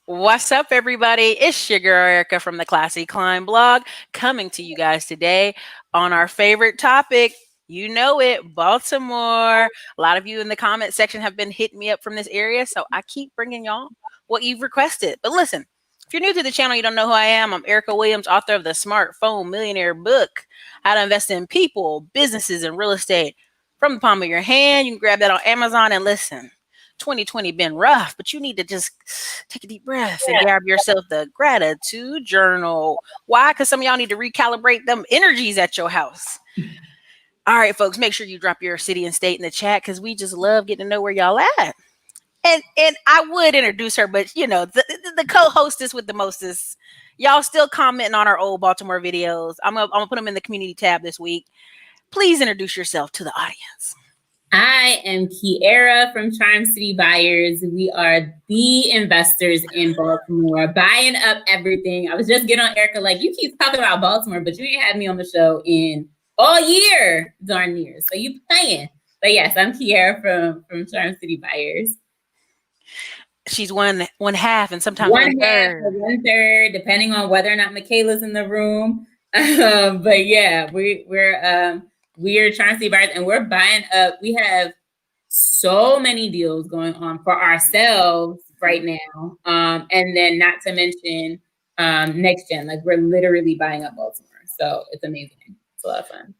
What's up, everybody? It's your girl Erica from the Classy Climb blog coming to you guys today on our favorite topic. You know it, Baltimore. A lot of you in the comment section have been hitting me up from this area, so I keep bringing y'all what you've requested. But listen, if you're new to the channel, you don't know who I am. I'm Erica Williams, author of the Smartphone Millionaire book, How to Invest in People, Businesses, and Real Estate from the palm of your hand. You can grab that on Amazon and listen. 2020 been rough, but you need to just take a deep breath and grab yourself the gratitude journal. Why? Because some of y'all need to recalibrate them energies at your house. All right, folks, make sure you drop your city and state in the chat because we just love getting to know where y'all at. And I would introduce her, but you know, the co-hostess with the mostest. Y'all still commenting on our old Baltimore videos. I'm gonna put them in the community tab this week. Please introduce yourself to the audience. I am Kiera from Charm City Buyers. We are the investors in Baltimore, buying up everything. I was just getting on Erica, like, you keep talking about Baltimore, but you ain't had me on the show in all year, darn near. So you playing. But yes, I'm Kiera from Charm City Buyers. She's one half and sometimes one third, depending on whether or not Michaela's in the room. But yeah, we're trying to see buyers and we're buying up. We have so many deals going on for ourselves right now. And then not to mention NextGen, like we're literally buying up Baltimore. So it's amazing. It's a lot of fun.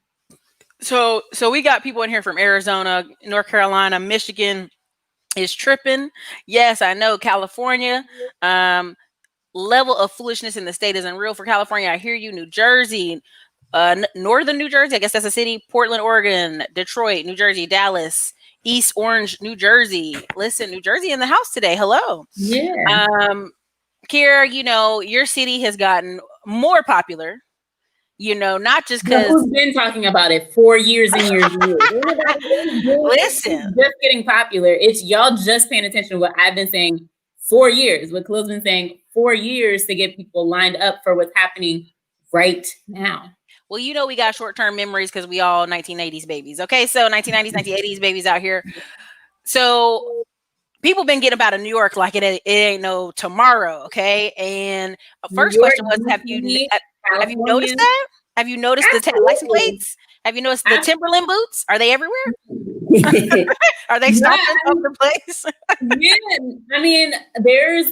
So we got people in here from Arizona, North Carolina, Michigan is tripping. Yes, I know California. Level of foolishness in the state is unreal for California. I hear you. New Jersey, northern New Jersey, I guess that's a city, Portland, Oregon, Detroit, New Jersey, Dallas, East Orange, New Jersey. Listen, New Jersey in the house today. Hello. Yeah. Kira, you know, your city has gotten more popular, you know, not just because who's been talking about it for years and years and years. Listen, just getting popular. It's y'all just paying attention to what I've been saying for years, what Khalil's been saying for years to get people lined up for what's happening right now. Well, you know, we got short-term memories because we all 1980s babies. Okay, so 1990s, 1980s babies out here. So people been getting about in New York like it ain't no tomorrow. Okay, and first question was, have you noticed that? Have you noticed the license plates? Have you noticed the Timberland boots? Are they everywhere? Are they stopping all over the place? Yeah, I mean, there's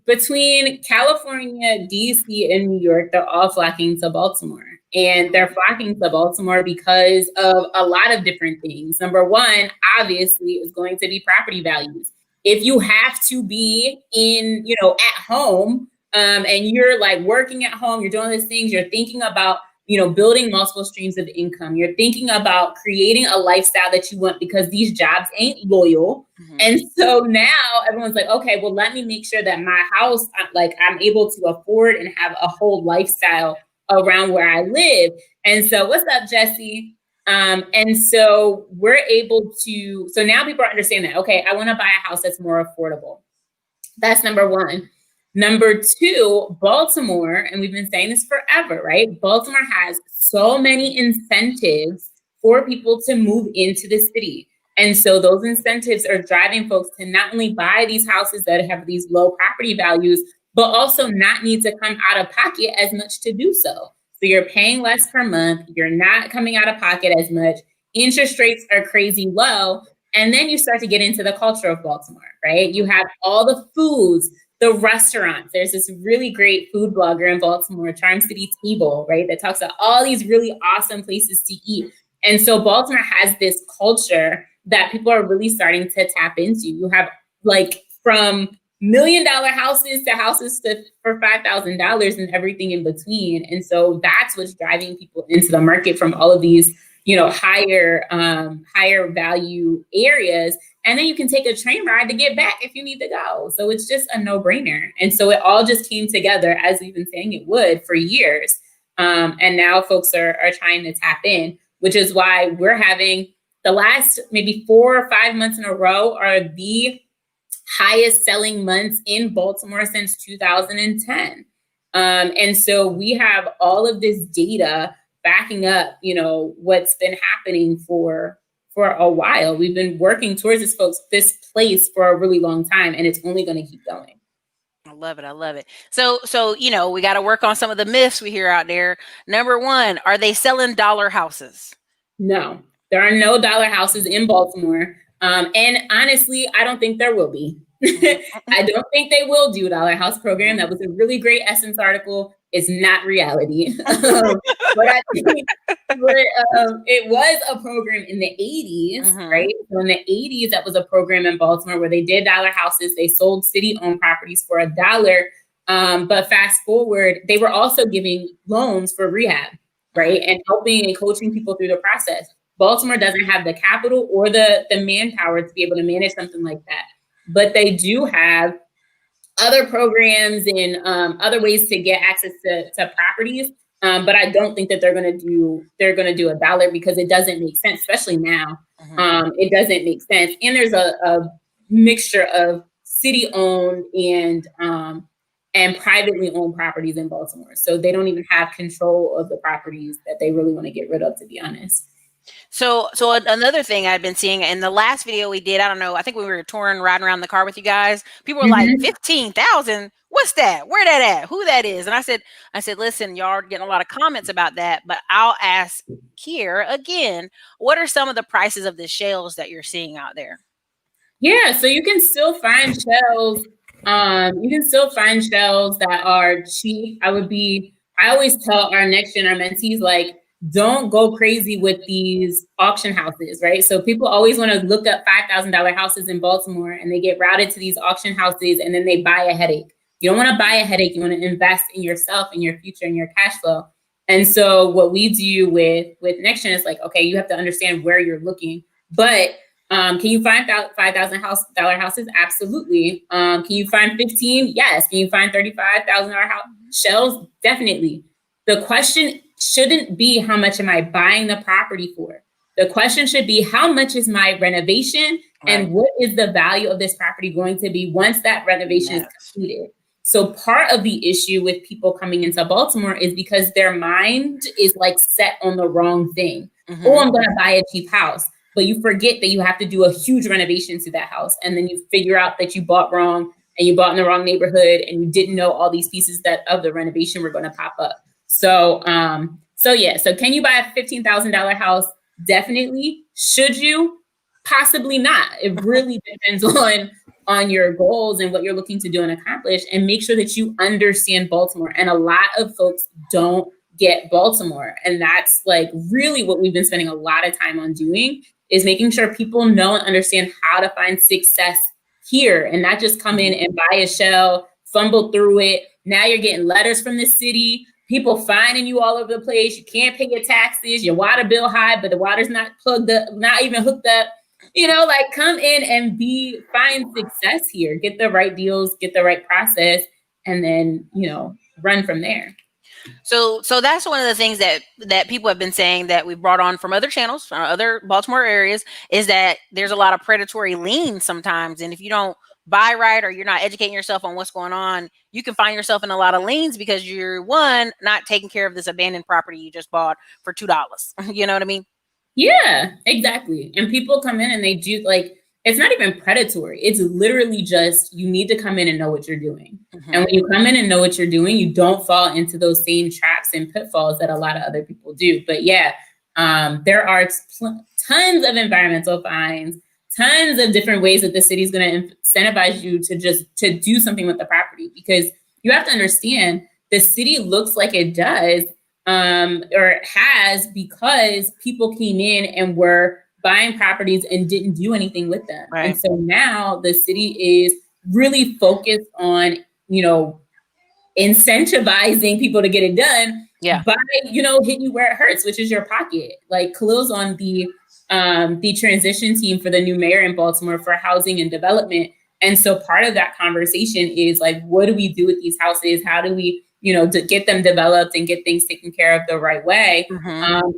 between California, DC, and New York, they're all flocking to Baltimore. And they're flocking to Baltimore because of a lot of different things. Number one, obviously, is going to be property values. If you have to be in, you know, at home, and you're like working at home, you're doing these things, you're thinking about, you know, building multiple streams of income. You're thinking about creating a lifestyle that you want because these jobs ain't loyal. Mm-hmm. And so now everyone's like, okay, well, let me make sure that my house, like I'm able to afford and have a whole lifestyle around where I live. And so what's up, Jesse? And so we're able to, so now people are understanding that, okay, I want to buy a house that's more affordable. That's number one. Number two, Baltimore, and we've been saying this forever, right? Baltimore has so many incentives for people to move into the city. And so those incentives are driving folks to not only buy these houses that have these low property values, but also not need to come out of pocket as much to do so. So you're paying less per month. You're not coming out of pocket as much. Interest rates are crazy low. And then you start to get into the culture of Baltimore, right? You have all the foods, the restaurants. There's this really great food blogger in Baltimore, Charm City Table, right? That talks about all these really awesome places to eat. And so Baltimore has this culture that people are really starting to tap into. You have like from $1 million houses to houses for $5,000 and everything in between. And so that's what's driving people into the market from all of these, you know, higher value areas. And then you can take a train ride to get back if you need to go. So it's just a no-brainer. And so it all just came together as we've been saying it would for years. And now folks are trying to tap in, which is why we're having the last maybe 4 or 5 months in a row are the highest selling months in Baltimore since 2010. And so we have all of this data backing up, you know, what's been happening for a while. We've been working towards this place for a really long time, and it's only going to keep going. love it. I love it. So, we got to work on some of the myths we hear out there. Number one, are they selling dollar houses? No, there are no dollar houses in Baltimore. And honestly, I don't think there will be. I don't think they will do a dollar house program. That was a really great Essence article. It's not reality. But I think it was a program in the 80s, right? So in the 80s, that was a program in Baltimore where they did dollar houses. They sold city-owned properties for $1. But fast forward, they were also giving loans for rehab, right? And helping and coaching people through the process. Baltimore doesn't have the capital or the manpower to be able to manage something like that. But they do have other programs and other ways to get access to properties. But I don't think that they're going to do $1 because it doesn't make sense, especially now. It doesn't make sense. And there's a mixture of city-owned and privately owned properties in Baltimore. So they don't even have control of the properties that they really want to get rid of, to be honest. So another thing I've been seeing in the last video we did, I don't know, I think we were riding around the car with you guys. People were like, 15,000. What's that? Where that at? Who that is? And I said, listen, y'all are getting a lot of comments about that, but I'll ask here again, what are some of the prices of the shells that you're seeing out there? Yeah, so you can still find shells. You can still find shells that are cheap. I always tell our NextGen, our mentees, like, don't go crazy with these auction houses, right? So people always want to look up $5,000 houses in Baltimore and they get routed to these auction houses and then they buy a headache. You don't want to buy a headache. You want to invest in yourself and your future and your cash flow. And so what we do with NextGen is like, okay, you have to understand where you're looking, but can you find $5,000 houses? Absolutely. Can you find 15? Yes. Can you find $35,000 shells? Definitely. The question shouldn't be how much am I buying the property for? The question should be how much is my renovation and what is the value of this property going to be once that renovation is completed? So part of the issue with people coming into Baltimore is because their mind is like set on the wrong thing. Oh, I'm going to buy a cheap house. But you forget that you have to do a huge renovation to that house. And then you figure out that you bought wrong and you bought in the wrong neighborhood and you didn't know all these pieces of the renovation were going to pop up. So can you buy a $15,000 house? Definitely. Should you? Possibly not. It really depends on your goals and what you're looking to do and accomplish, and make sure that you understand Baltimore. And a lot of folks don't get Baltimore. And that's like really what we've been spending a lot of time on doing, is making sure people know and understand how to find success here and not just come in and buy a shell, fumble through it. Now you're getting letters from the city, people fining you all over the place. You can't pay your taxes, your water bill high, but the water's not plugged up, not even hooked up. Like come in and find success here, get the right deals, get the right process, and then, run from there. So that's one of the things that people have been saying that we brought on from other channels, from other Baltimore areas, is that there's a lot of predatory liens sometimes. And if you don't buy right, or you're not educating yourself on what's going on, you can find yourself in a lot of liens because you're not taking care of this abandoned property you just bought for $2. You know what I mean? Yeah, exactly. And people come in and they do, like, it's not even predatory. It's literally just, you need to come in and know what you're doing. And when you come in and know what you're doing, you don't fall into those same traps and pitfalls that a lot of other people do. But yeah, there are tons of environmental fines, tons of different ways that the city is going to incentivize you to do something with the property, because you have to understand the city looks like it does or has because people came in and were buying properties and didn't do anything with them. Right. And so now the city is really focused on, incentivizing people to get it done by, hitting you where it hurts, which is your pocket. Like Khalil's on the transition team for the new mayor in Baltimore for housing and development. And so part of that conversation is like, what do we do with these houses? How do we, to get them developed and get things taken care of the right way.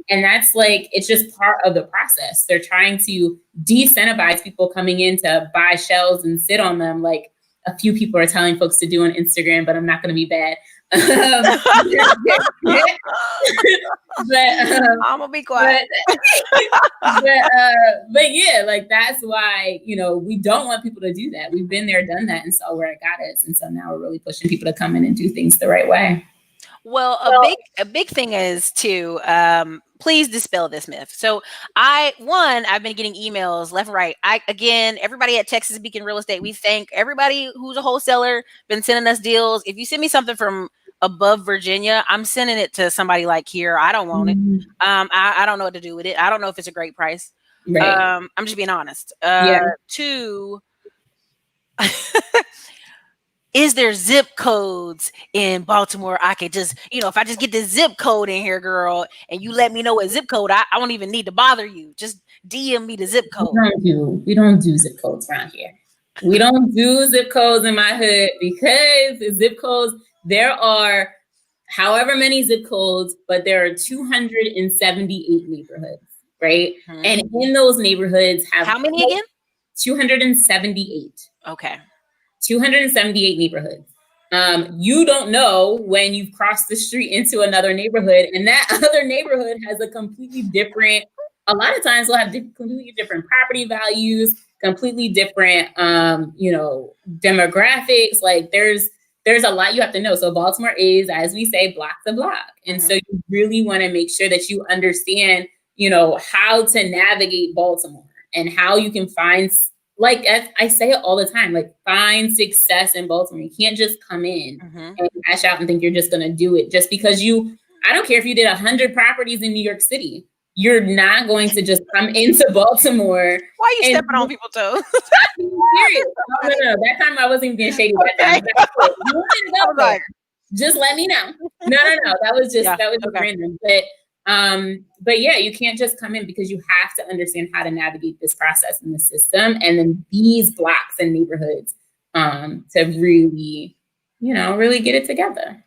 And that's like, it's just part of the process. They're trying to de-incentivize people coming in to buy shells and sit on them. Like a few people are telling folks to do on Instagram, but I'm not going to be bad. I'm gonna be quiet. But yeah, like that's why, we don't want people to do that. We've been there, done that, and saw where it got us. And so now we're really pushing people to come in and do things the right way. Well, a big thing is to please dispel this myth. So I've been getting emails left and right. Everybody at Texas Beacon Real Estate, we thank everybody who's a wholesaler been sending us deals. If you send me something from above Virginia, I'm sending it to somebody like here. I don't want it. I don't know what to do with it. I don't know if it's a great price. Right. I'm just being honest. Two. Is there zip codes in Baltimore? I could just, if I just get the zip code in here, girl, and you let me know what zip code, I won't even need to bother you. Just DM me the zip code. We don't do zip codes around here. We don't do zip codes in my hood because the zip codes, there are however many zip codes, but there are 278 neighborhoods, right? Mm-hmm. And in those neighborhoods have how many again? 278. Okay. 278 neighborhoods. You don't know when you've crossed the street into another neighborhood, and that other neighborhood has a completely different, a lot of times will have completely different property values, completely different, demographics. Like there's a lot you have to know. So Baltimore is, as we say, block to block. And so you really want to make sure that you understand, how to navigate Baltimore and how you can find, like I say it all the time, like find success in Baltimore. You can't just come in and cash out and think you're just going to do it just because I don't care if you did 100 properties in New York City. You're not going to just come into Baltimore. Why are you stepping on people's toes? I'm serious. No. That time I wasn't even being shady. That time. Just let me know. No. That was just random. But yeah, you can't just come in because you have to understand how to navigate this process in the system and then these blocks and neighborhoods to really, really get it together.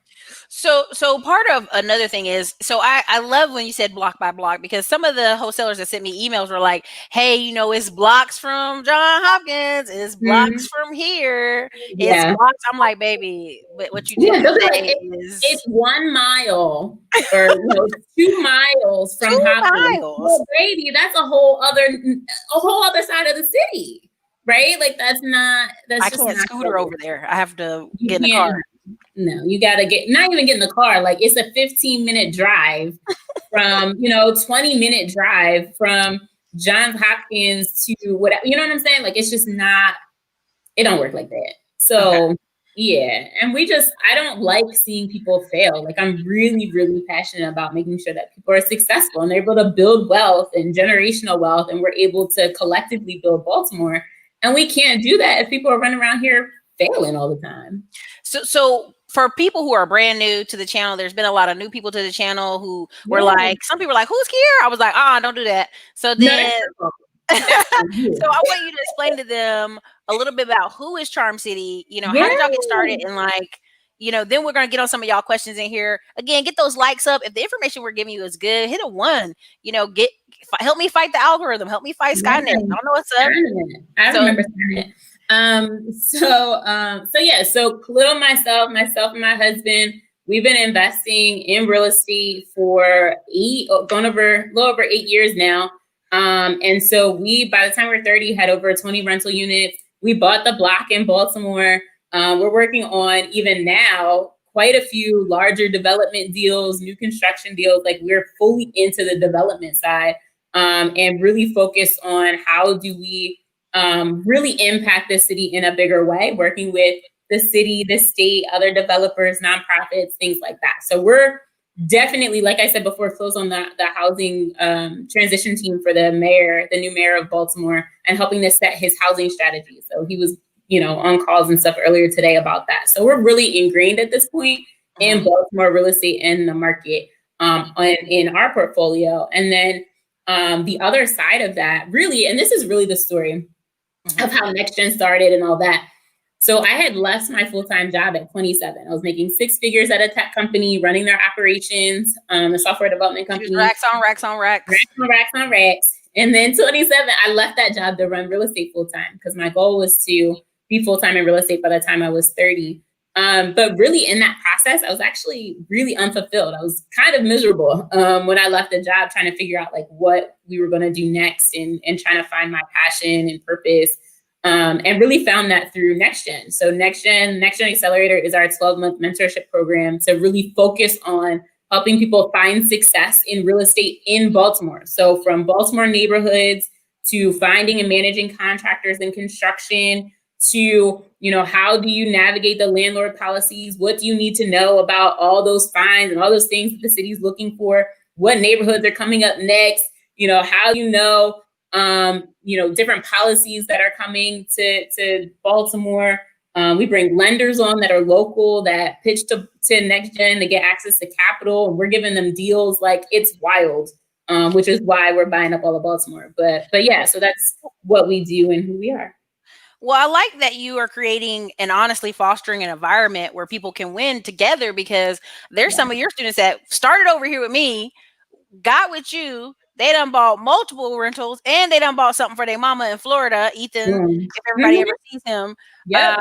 So part of another thing is, so I love when you said block by block, because some of the wholesalers that sent me emails were like, hey, it's blocks from John Hopkins, it's blocks from here, it's blocks. I'm like, baby, what you did is it's 1 mile or 2 miles from Hopkins. Well, baby, that's a whole other side of the city, right? Like I can't scooter over there. I have to get in the car. No, you got to not even get in the car. Like it's a 15-minute drive from, 20-minute drive from Johns Hopkins to whatever, you know what I'm saying? Like, it's just not, it don't work like that. So yeah. And I don't like seeing people fail. Like I'm really, really passionate about making sure that people are successful and they're able to build wealth and generational wealth. And we're able to collectively build Baltimore. And we can't do that if people are running around here failing all the time. So for people who are brand new to the channel, there's been a lot of new people to the channel who were like, some people were like, who's Kiera? I was like, don't do that. So then, so I want you to explain to them a little bit about who is Charm City, how did y'all get started? And then we're going to get on some of y'all questions in here. Again, get those likes up. If the information we're giving you is good, hit a 1, help me fight the algorithm. Help me fight Skynet. I don't know what's up. I remember Skynet. So Khalil, myself and my husband, we've been investing in real estate for a little over 8 years now. And so by the time we're 30, had over 20 rental units. We bought the block in Baltimore. We're working on even now quite a few larger development deals, new construction deals. Like we're fully into the development side, and really focused on how do we really impact the city in a bigger way, working with the city, the state, other developers, nonprofits, things like that. So we're definitely, like I said before, close on the housing transition team for the new mayor of Baltimore, and helping to set his housing strategy. So he was, on calls and stuff earlier today about that. So we're really ingrained at this point in Baltimore real estate and the market in our portfolio. And then the other side of that, really, and this is really the story of how NextGen started and all that. So I had left my full-time job at 27. I was making 6 figures at a tech company, running their operations, a software development company. Racks on racks. And then 27, I left that job to run real estate full-time because my goal was to be full-time in real estate by the time I was 30. But really in that process, I was actually really unfulfilled. I was kind of miserable when I left the job, trying to figure out like what we were going to do next, and trying to find my passion and purpose. And really found that through NextGen. So NextGen Accelerator is our 12-month mentorship program to really focus on helping people find success in real estate in Baltimore. So from Baltimore neighborhoods to finding and managing contractors in construction, to, how do you navigate the landlord policies? What do you need to know about all those fines and all those things that the city's looking for? What neighborhoods are coming up next? How do you know, different policies that are coming to Baltimore? We bring lenders on that are local that pitch to NextGen to get access to capital, and we're giving them deals like it's wild, which is why we're buying up all of Baltimore. But yeah, so that's what we do and who we are. Well, I like that you are creating and honestly fostering an environment where people can win together, because there's some of your students that started over here with me, got with you, they done bought multiple rentals, and they done bought something for their mama in Florida, Ethan, if everybody ever sees him. Yeah.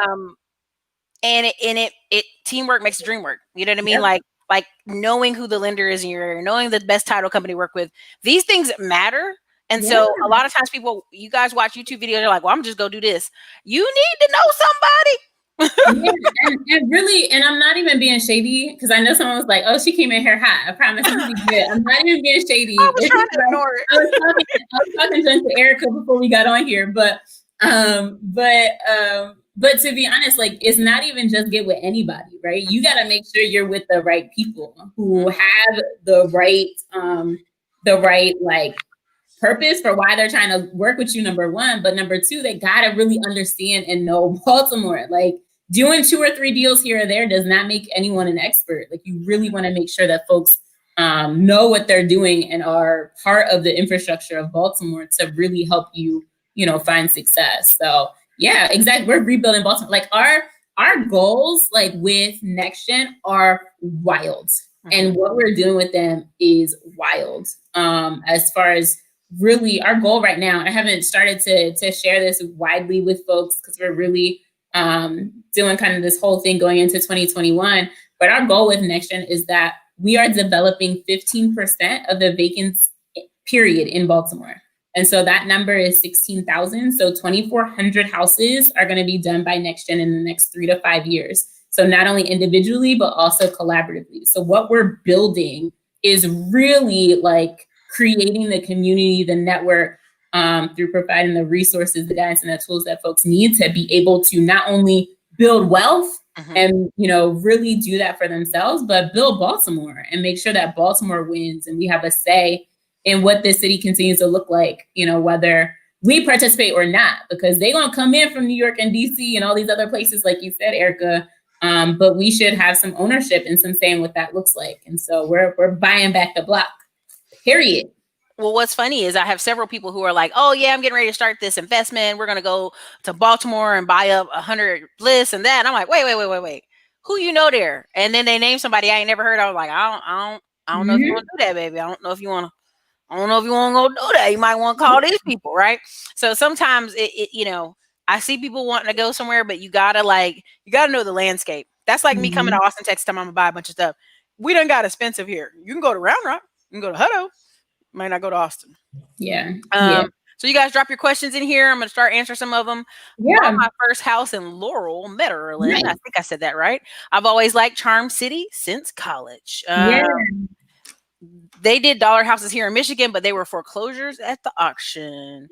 And it teamwork makes the dream work. You know what I mean? Yep. Like knowing who the lender is in your area, knowing the best title company to work with. These things matter. And so a lot of times you guys watch YouTube videos, they're like, well, I'm just going to do this. You need to know somebody. and really, and I'm not even being shady, because I know someone was like, oh, she came in here hot. I promise it's gonna be good. I'm not even being shady. I was trying to ignore it. I was talking to Erica before we got on here, but to be honest, like, it's not even just get with anybody, right? You got to make sure you're with the right people who have the right like purpose for why they're trying to work with you, number one. But number two, they got to really understand and know Baltimore. Like, doing 2 or 3 deals here or there does not make anyone an expert. Like, you really want to make sure that folks know what they're doing and are part of the infrastructure of Baltimore to really help you, find success. So yeah, exactly. We're rebuilding Baltimore. Like, our goals, like with NextGen, are wild. And what we're doing with them is wild. As far as really our goal right now, I haven't started to share this widely with folks because we're really doing kind of this whole thing going into 2021. But our goal with NextGen is that we are developing 15% of the vacants period in Baltimore. And so that number is 16,000. So 2,400 houses are going to be done by NextGen in the next 3 to 5 years. So not only individually, but also collaboratively. So what we're building is really like creating the community, the network, through providing the resources, the guidance, and the tools that folks need to be able to not only build wealth and, really do that for themselves, but build Baltimore and make sure that Baltimore wins and we have a say in what this city continues to look like, whether we participate or not, because they're going to come in from New York and DC and all these other places, like you said, Erica. But we should have some ownership and some say in what that looks like. And so we're buying back the block, period. Well, what's funny is I have several people who are like, oh yeah, I'm getting ready to start this investment. We're going to go to Baltimore and buy up 100 lists and that. And I'm like, wait. Who you know there? And then they name somebody I ain't never heard of. I was like, I don't know if you want to do that, baby. I don't know if you want to go do that. You might want to call these people, right? So sometimes I see people wanting to go somewhere, but you gotta know the landscape. That's like me coming to Austin, Texas, time I'm gonna buy a bunch of stuff. We done got expensive here. You can go to Round Rock, you can go to Hutto, might not go to Austin. Yeah. So you guys drop your questions in here. I'm gonna start answering some of them. Bought my first house in Laurel, Maryland. Nice. I think I said that right. I've always liked Charm City since college. They did dollar houses here in Michigan, but they were foreclosures at the auction.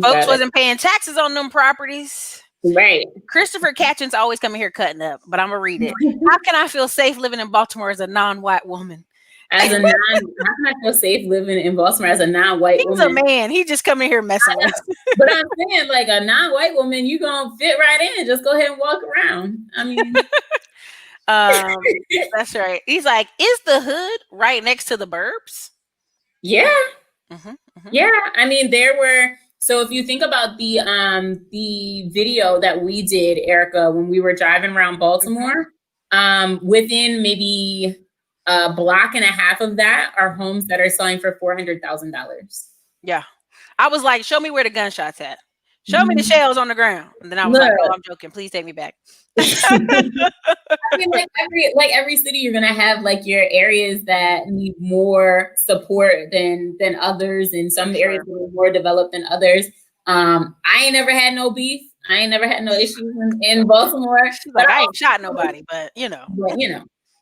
Folks wasn't paying taxes on them properties. Right. Christopher Catchins always coming here cutting up, but I'm gonna read it. How can I feel safe living in Baltimore as a non-white woman? How can I feel safe living in Baltimore as a non-white woman? He's a man. He just coming here messing with us. But I'm saying, like, a non-white woman, you gonna fit right in. Just go ahead and walk around. I mean. That's right. He's like, is the hood right next to the burbs? Yeah. Yeah. I mean, there were. So if you think about the video that we did, Erica, when we were driving around Baltimore, within maybe a block and a half of that are homes that are selling for $400,000. Yeah. I was like, show me where the gunshots at. Show me the shells on the ground. And then I was like, oh, I'm joking. Please take me back. I mean, like every city, you're gonna have like your areas that need more support than others, and some areas that are more developed than others. I ain't never had no beef. I ain't never had no issues in Baltimore. She's like, I ain't shot nobody, but you know.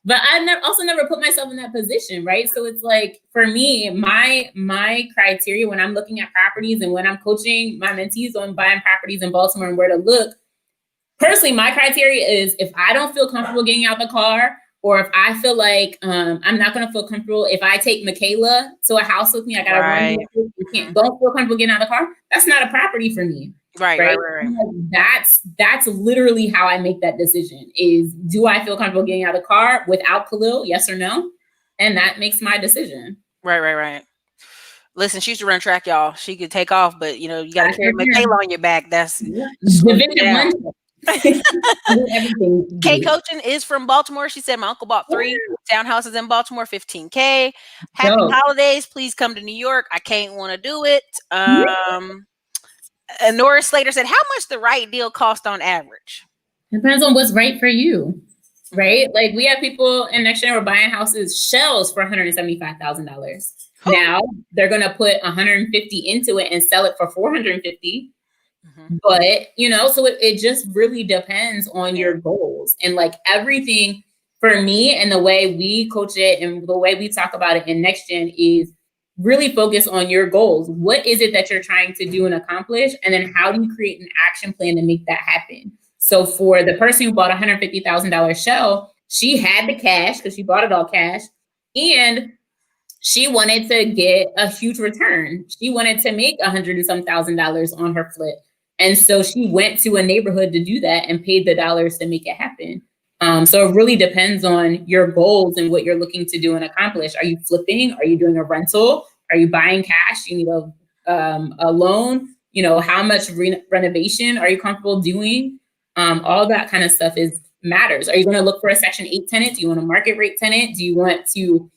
But I also never put myself in that position, right? So it's like, for me, my criteria when I'm looking at properties and when I'm coaching my mentees on buying properties in Baltimore and where to look, personally, my criteria is if I don't feel comfortable getting out the car, or if I feel like I'm not going to feel comfortable if I take Michaela to a house with me, I got to run. Don't feel comfortable getting out of the car. That's not a property for me. Right. That's literally how I make that decision is, do I feel comfortable getting out of the car without Khalil? Yes or no? And that makes my decision. Right. Listen, she used to run track, y'all. She could take off, but you know, you got to carry Michaela on your back. That's Division 1. K Coaching is from Baltimore. She said my uncle bought 3 townhouses in Baltimore, $15K. Happy holidays. Please come to New York. I can't want to do it. Nora Slater said, how much the right deal cost on average? Depends on what's right for you, right? Like, we have people in NextGen who are buying houses, shells for $175,000. Now they're going to put $150 into it and sell it for $450. But, you know, so it just really depends on your goals. And like everything for me, and the way we coach it and the way we talk about it in NextGen is really focus on your goals. What is it that you're trying to do and accomplish? And then how do you create an action plan to make that happen? So for the person who bought $150,000 shell, she had the cash because she bought it all cash. And she wanted to get a huge return. She wanted to make $100 and some thousand on her flip. And so she went to a neighborhood to do that and paid the dollars to make it happen. So it really depends on your goals and what you're looking to do and accomplish. Are you flipping? Are you doing a rental? Are you buying cash? You need a loan? You know, how much renovation are you comfortable doing? All that kind of stuff matters. Are you going to look for a Section 8 tenant? Do you want a market rate tenant? Do you want to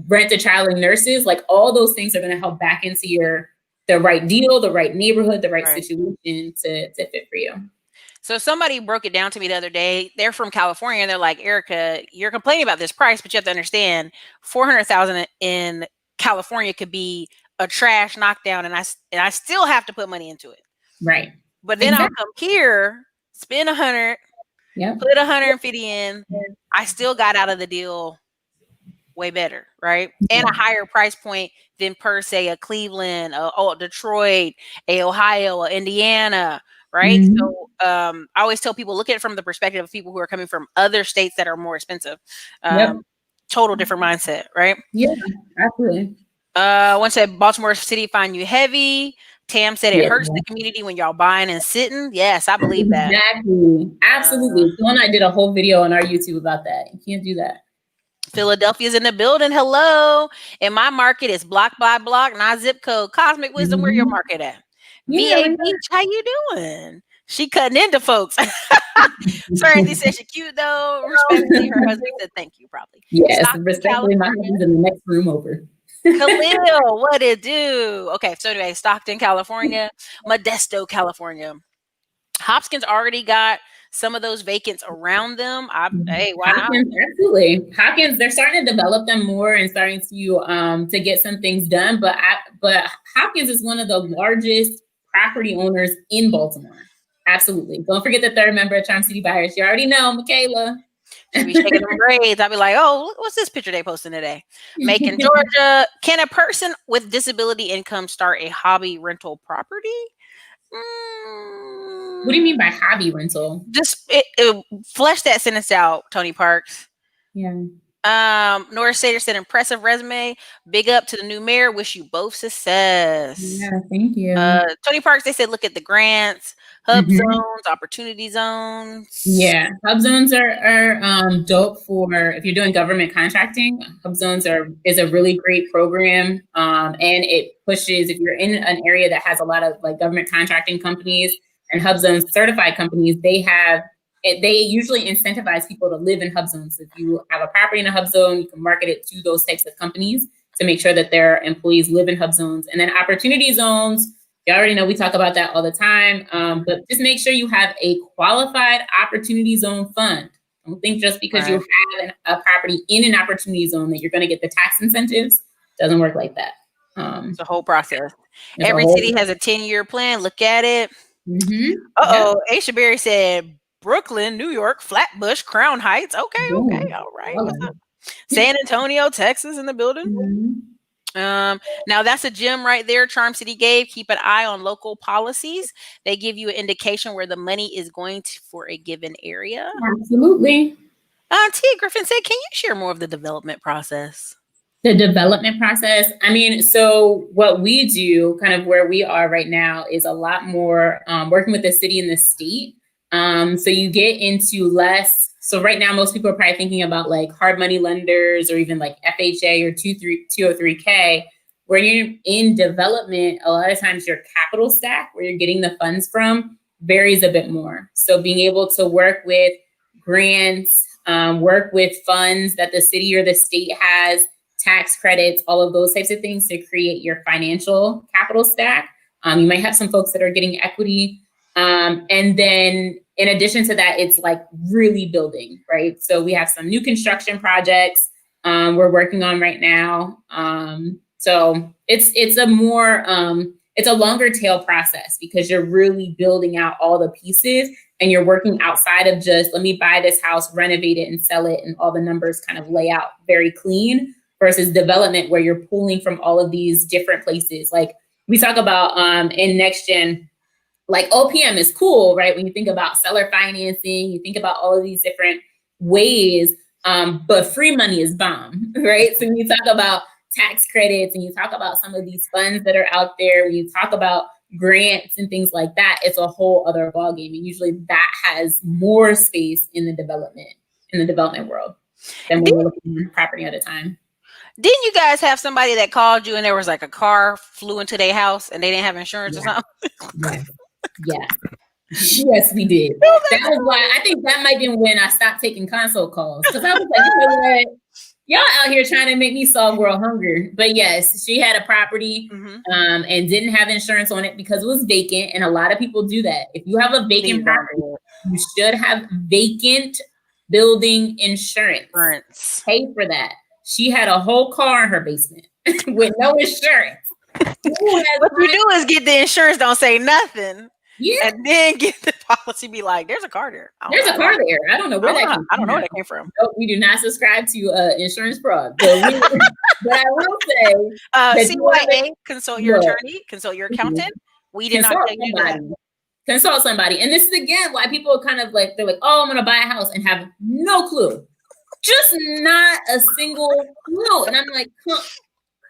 rent to traveling nurses? Like, all those things are going to help back into the right deal, the right neighborhood, the right situation to fit for you. So somebody broke it down to me the other day. They're from California and they're like, Erica, you're complaining about this price, but you have to understand $400,000 in California could be a trash knockdown, and I still have to put money into it. Right. But then I'll come here, spend $100, put $150 in. I still got out of the deal way better, right? And a higher price point than per se a Cleveland, a Detroit, a Ohio, a Indiana, right? So I always tell people, look at it from the perspective of people who are coming from other states that are more expensive. Total different mindset, right? Yeah, absolutely. One said Baltimore City find you heavy. Tam said it hurts the community when y'all buying and sitting. Yes, I believe that. Exactly. Absolutely. Phil and I did a whole video on our YouTube about that. You can't do that. Philadelphia's in the building. Hello. In my market, it's block by block, not zip code. Cosmic Wisdom, where your market at? VA Beach, how you doing? She cutting into folks. Sorry, said she cute though. Respectfully, her husband said thank you, probably. Yes, respectfully, my husband's in the next room over. Khalil, what it do? Okay, so anyway, Stockton, California, Modesto, California. Hopkins already got some of those vacants around them. Hey, why Hopkins, not? Absolutely. Hopkins, they're starting to develop them more and starting to get some things done. But Hopkins is one of the largest property owners in Baltimore. Absolutely. Don't forget the third member of Charm City Buyers. You already know, Michaela. She'd be shaking her braids. I'd be like, oh, what's this picture they posting today? Macon, Georgia. Can a person with disability income start a hobby rental property? What do you mean by hobby rental? Just flesh that sentence out, Tony Parks. Yeah. Nora Sater said, impressive resume. Big up to the new mayor. Wish you both success. Yeah, thank you. Tony Parks, they said, look at the grants, hub zones, opportunity zones. Yeah, hub zones are dope for if you're doing government contracting. Hub zones is a really great program, and it pushes if you're in an area that has a lot of like government contracting companies and hub zones certified companies. They usually incentivize people to live in hub zones. If you have a property in a hub zone, you can market it to those types of companies to make sure that their employees live in hub zones. And then opportunity zones You already know we talk about that all the time, but just make sure you have a qualified opportunity zone fund. Don't think just because you have a property in an opportunity zone that you're going to get the tax incentives. Doesn't work like that. It's a whole process. Every city has a 10-year plan. Look at it. Aisha Berry said Brooklyn, New York, Flatbush, Crown Heights. Okay, all right. What's up? San Antonio, Texas in the building. Now that's a gem right there. Charm City gave. Keep an eye on local policies. They give you an indication where the money is going to for a given area. Absolutely. Tia Griffin said, can you share more of the development process? The development process. I mean, so what we do, kind of where we are right now, is a lot more working with the city and the state. So you get into less. So right now, most people are probably thinking about like hard money lenders or even like FHA or 203K. Where you're in development, a lot of times your capital stack, where you're getting the funds from, varies a bit more. So being able to work with grants, work with funds that the city or the state has, tax credits, all of those types of things to create your financial capital stack. You might have some folks that are getting equity. And then in addition to that, it's like really building, right? So we have some new construction projects we're working on right now. So it's a more, it's a longer tail process because you're really building out all the pieces and you're working outside of just, let me buy this house, renovate it and sell it. And all the numbers kind of lay out very clean versus development where you're pulling from all of these different places. Like we talk about in NextGen, like OPM is cool, right? When you think about seller financing, you think about all of these different ways, but free money is bomb, right? So when you talk about tax credits and you talk about some of these funds that are out there, when you talk about grants and things like that, it's a whole other ballgame. And usually that has more space in the development world than when we're looking at property at a time. Didn't you guys have somebody that called you and there was like a car flew into their house and they didn't have insurance or something? Yes, we did. That was why I think that might be when I stopped taking consult calls. Because I was like, you know what? Y'all out here trying to make me solve world hunger. But yes, she had a property and didn't have insurance on it because it was vacant. And a lot of people do that. If you have a vacant property, you should have vacant building insurance. Pay for that. She had a whole car in her basement with no insurance. What you do is get the insurance, don't say nothing. Yeah. And then get the policy, be like, there's a car there. There's a car there. I don't know where that came from. I don't know where that came from. No, we do not subscribe to insurance fraud. But I will say, CYA, consult your attorney, consult your accountant. We did not tell you that. Consult somebody. And this is, again, why people are kind of like, they're like, oh, I'm going to buy a house and have no clue. Just not a single clue. And I'm like,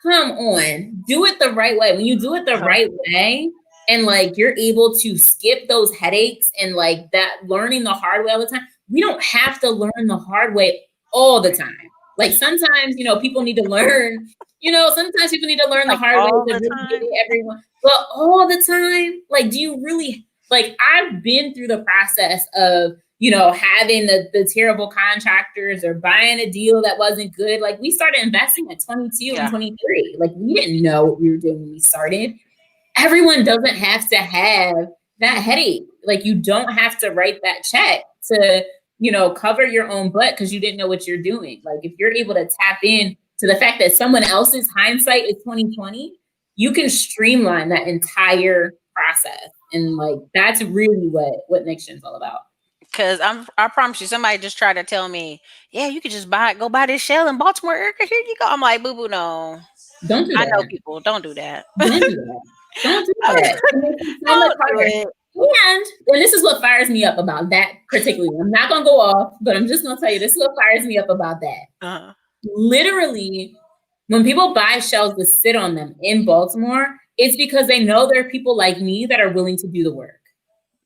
come on, do it the right way. When you do it the right way and like you're able to skip those headaches and like that learning the hard way all the time, we don't have to learn the hard way all the time. Like sometimes, people need to learn, sometimes people need to learn the hard way to really get everyone. But all the time, like, do you really, like, I've been through the process of, having the terrible contractors or buying a deal that wasn't good. Like we started investing at 22 and 23. Like we didn't know what we were doing when we started. Everyone doesn't have to have that headache. Like you don't have to write that check to, cover your own butt because you didn't know what you're doing. Like if you're able to tap in to the fact that someone else's hindsight is 2020, you can streamline that entire process. And like that's really what NextGen is all about. Because I promise you, somebody just tried to tell me, yeah, you could just go buy this shell in Baltimore, Erica. Here you go. I'm like, boo boo, no. Don't do that. I know people. Don't do that. Don't do that. Don't do that. And this is what fires me up about that particularly. I'm not going to go off, but I'm just going to tell you, this is what fires me up about that. Literally, when people buy shells to sit on them in Baltimore, it's because they know there are people like me that are willing to do the work,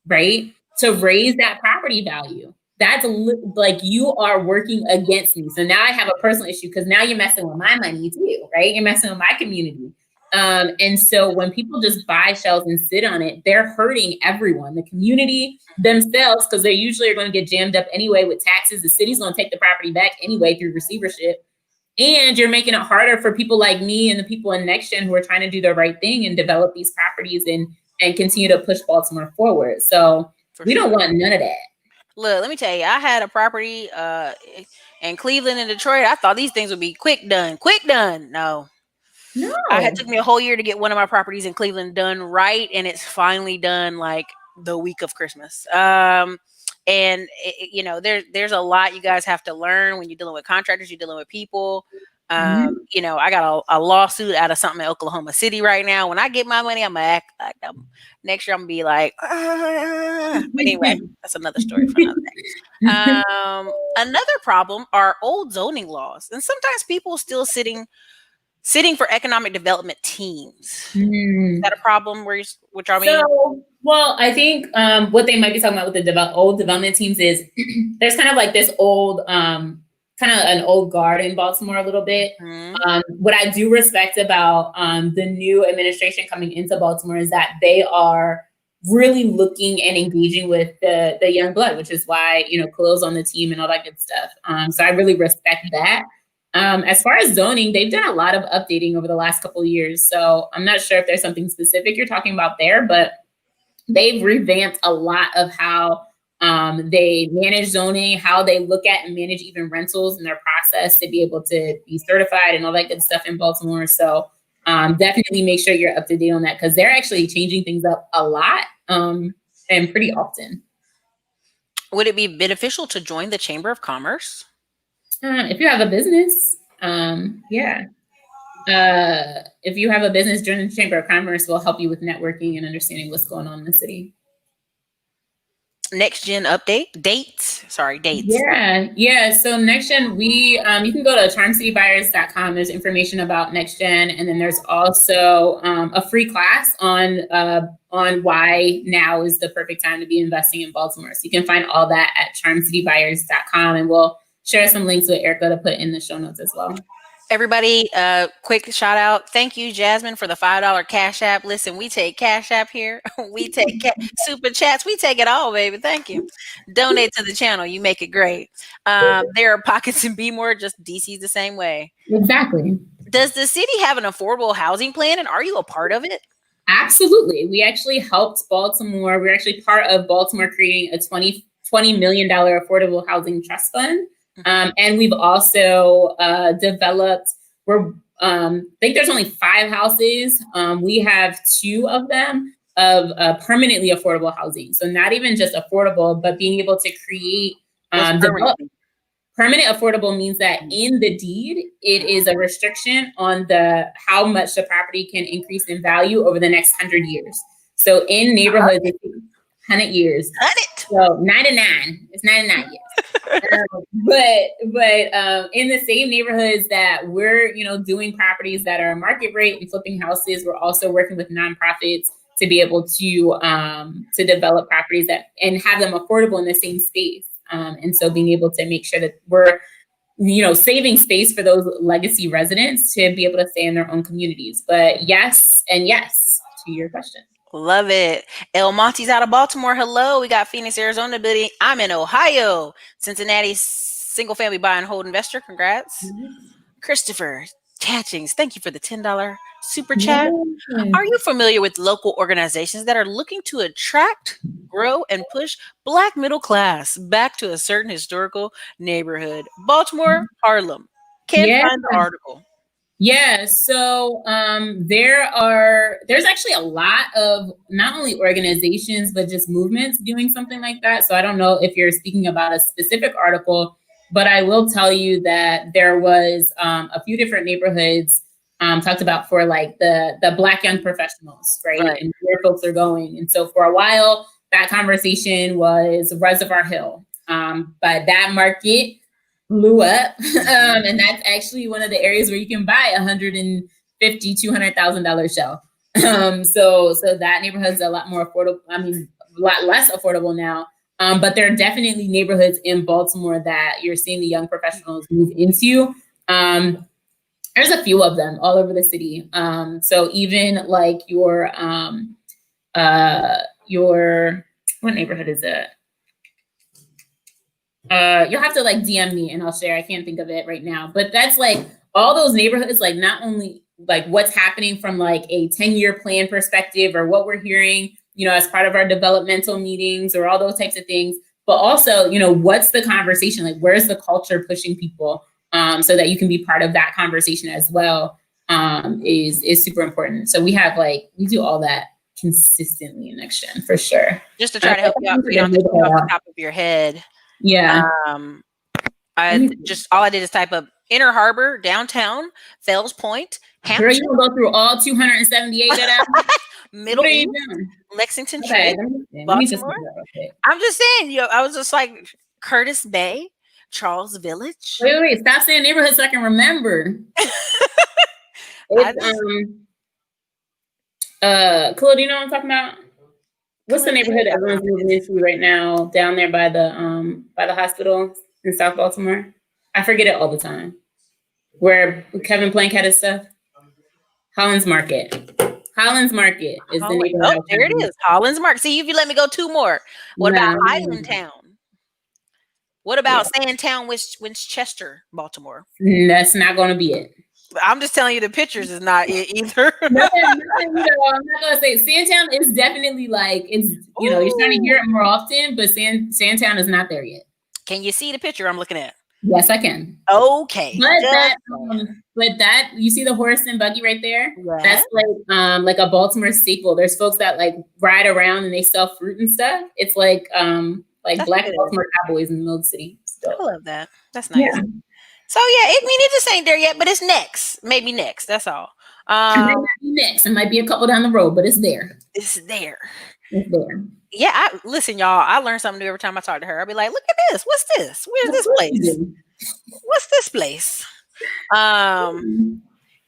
right? To raise that property value. That's like you are working against me. So now I have a personal issue because now you're messing with my money too, right? You're messing with my community. And so when people just buy shells and sit on it, they're hurting everyone, the community, themselves, because they usually are going to get jammed up anyway with taxes. The city's going to take the property back anyway through receivership. And you're making it harder for people like me and the people in NextGen who are trying to do the right thing and develop these properties and and continue to push Baltimore forward. So we don't want none of that. Look, let me tell you, I had a property in Cleveland and Detroit. I thought these things would be quick done. Quick done. No. It took me a whole year to get one of my properties in Cleveland done right, and it's finally done like the week of Christmas. And there's a lot you guys have to learn when you're dealing with contractors, you're dealing with people. I got a lawsuit out of something in Oklahoma City right now. When I get my money, I'm gonna act like next year I'm gonna be like, but anyway, that's another story for another day. Another problem are old zoning laws, and sometimes people still sitting for economic development teams. Is that a problem? Which I mean? Well, I think what they might be talking about with the old development teams is there's kind of like this old, kind of an old guard in Baltimore a little bit. What I do respect about the new administration coming into Baltimore is that they are really looking and engaging with the young blood, which is why, Khalil's on the team and all that good stuff. So I really respect that. As far as zoning, they've done a lot of updating over the last couple of years. So I'm not sure if there's something specific you're talking about there, but they've revamped a lot of how they manage zoning, how they look at and manage even rentals in their process to be able to be certified and all that good stuff in Baltimore. So definitely make sure you're up to date on that, because they're actually changing things up a lot and pretty often. Would it be beneficial to join the Chamber of Commerce? If you have a business, yeah. If you have a business, joining the Chamber of Commerce will help you with networking and understanding what's going on in the city. NextGen update dates. Yeah. So NextGen, you can go to charmcitybuyers.com. There's information about NextGen, and then there's also a free class on why now is the perfect time to be investing in Baltimore. So you can find all that at charmcitybuyers.com, and we'll share some links with Erica to put in the show notes as well. Everybody, quick shout out. Thank you, Jasmine, for the $5 Cash App. Listen, we take Cash App here. We take super chats. We take it all, baby. Thank you. Donate to the channel. You make it great. There are pockets in Bmore, just DC's the same way. Exactly. Does the city have an affordable housing plan, and are you a part of it? Absolutely. We actually helped Baltimore. We're actually part of Baltimore creating a $20 million affordable housing trust fund. And we've also developed, I think there's only 5 houses. We have 2 of them of permanently affordable housing. So not even just affordable, but being able to create development. Permanent affordable means that in the deed, it is a restriction on how much the property can increase in value over the next 100 years. So in neighborhoods, 100 years. 100. So 99. It's 99 years. But in the same neighborhoods that we're, doing properties that are market rate and flipping houses, we're also working with nonprofits to be able to develop properties and have them affordable in the same space. And so being able to make sure that we're, saving space for those legacy residents to be able to stay in their own communities. But yes, and yes to your question. Love it. El Monte's out of Baltimore. Hello. We got Phoenix, Arizona building. I'm in Ohio. Cincinnati single family buy and hold investor. Congrats. Christopher Catchings, thank you for the $10 super chat. Are you familiar with local organizations that are looking to attract, grow, and push Black middle class back to a certain historical neighborhood? Baltimore, Harlem. Can't find the article. Yeah, so there's actually a lot of not only organizations, but just movements doing something like that. So I don't know if you're speaking about a specific article, but I will tell you that there was a few different neighborhoods talked about for like the Black young professionals, right? And where folks are going. And so for a while, that conversation was Reservoir Hill. But that market blew up. And that's actually one of the areas where you can buy $150,000, $200,000 shell. So that neighborhood's a lot more affordable. I mean, a lot less affordable now. But there are definitely neighborhoods in Baltimore that you're seeing the young professionals move into. There's a few of them all over the city. So even like your what neighborhood is it? You'll have to like DM me and I'll share. I can't think of it right now, but that's like all those neighborhoods, like not only like what's happening from like a 10-year plan perspective, or what we're hearing, as part of our developmental meetings, or all those types of things. But also, what's the conversation? Like, where's the culture pushing people, so that you can be part of that conversation as well, is super important. So we do all that consistently in NextGen for sure. Just to try to help you out, off the top of your head. Yeah. All I did is type up Inner Harbor, downtown, Fells Point, Hampton. Girl, you gonna go through all 278 of that? Middle East, Lexington Street, Baltimore. I'm just saying, I was just like Curtis Bay, Charles Village. Wait, stop saying neighborhoods so I can remember. Khalil, do you know what I'm talking about? What's the neighborhood that everyone's moving into right now down there by the hospital in South Baltimore? I forget it all the time. Where Kevin Plank had his stuff. Holland's Market is the neighborhood. Oh, there it is. Holland's Market. See, if you let me go two more. What about Highland Town? What about Sandtown, Winchester, Baltimore? That's not going to be it. I'm just telling you, the pictures is not it either. I'm not going to say Sandtown is definitely like, it's, you're starting to hear it more often, but Sandtown is not there yet. Can you see the picture I'm looking at? Yes, I can. Okay. But that you see the horse and buggy right there? Yeah. That's like a Baltimore staple. There's folks that like ride around and they sell fruit and stuff. It's like Black Baltimore Cowboys in the middle of the city. So. I love that. That's nice. Yeah. So yeah, it just ain't there yet, but it's next. Maybe next. That's all. It might not be next. It might be a couple down the road, but it's there. It's there. It's there. Yeah, listen, y'all. I learn something new every time I talk to her. I'll be like, "Look at this. What's this? Where's this place? What's this place?"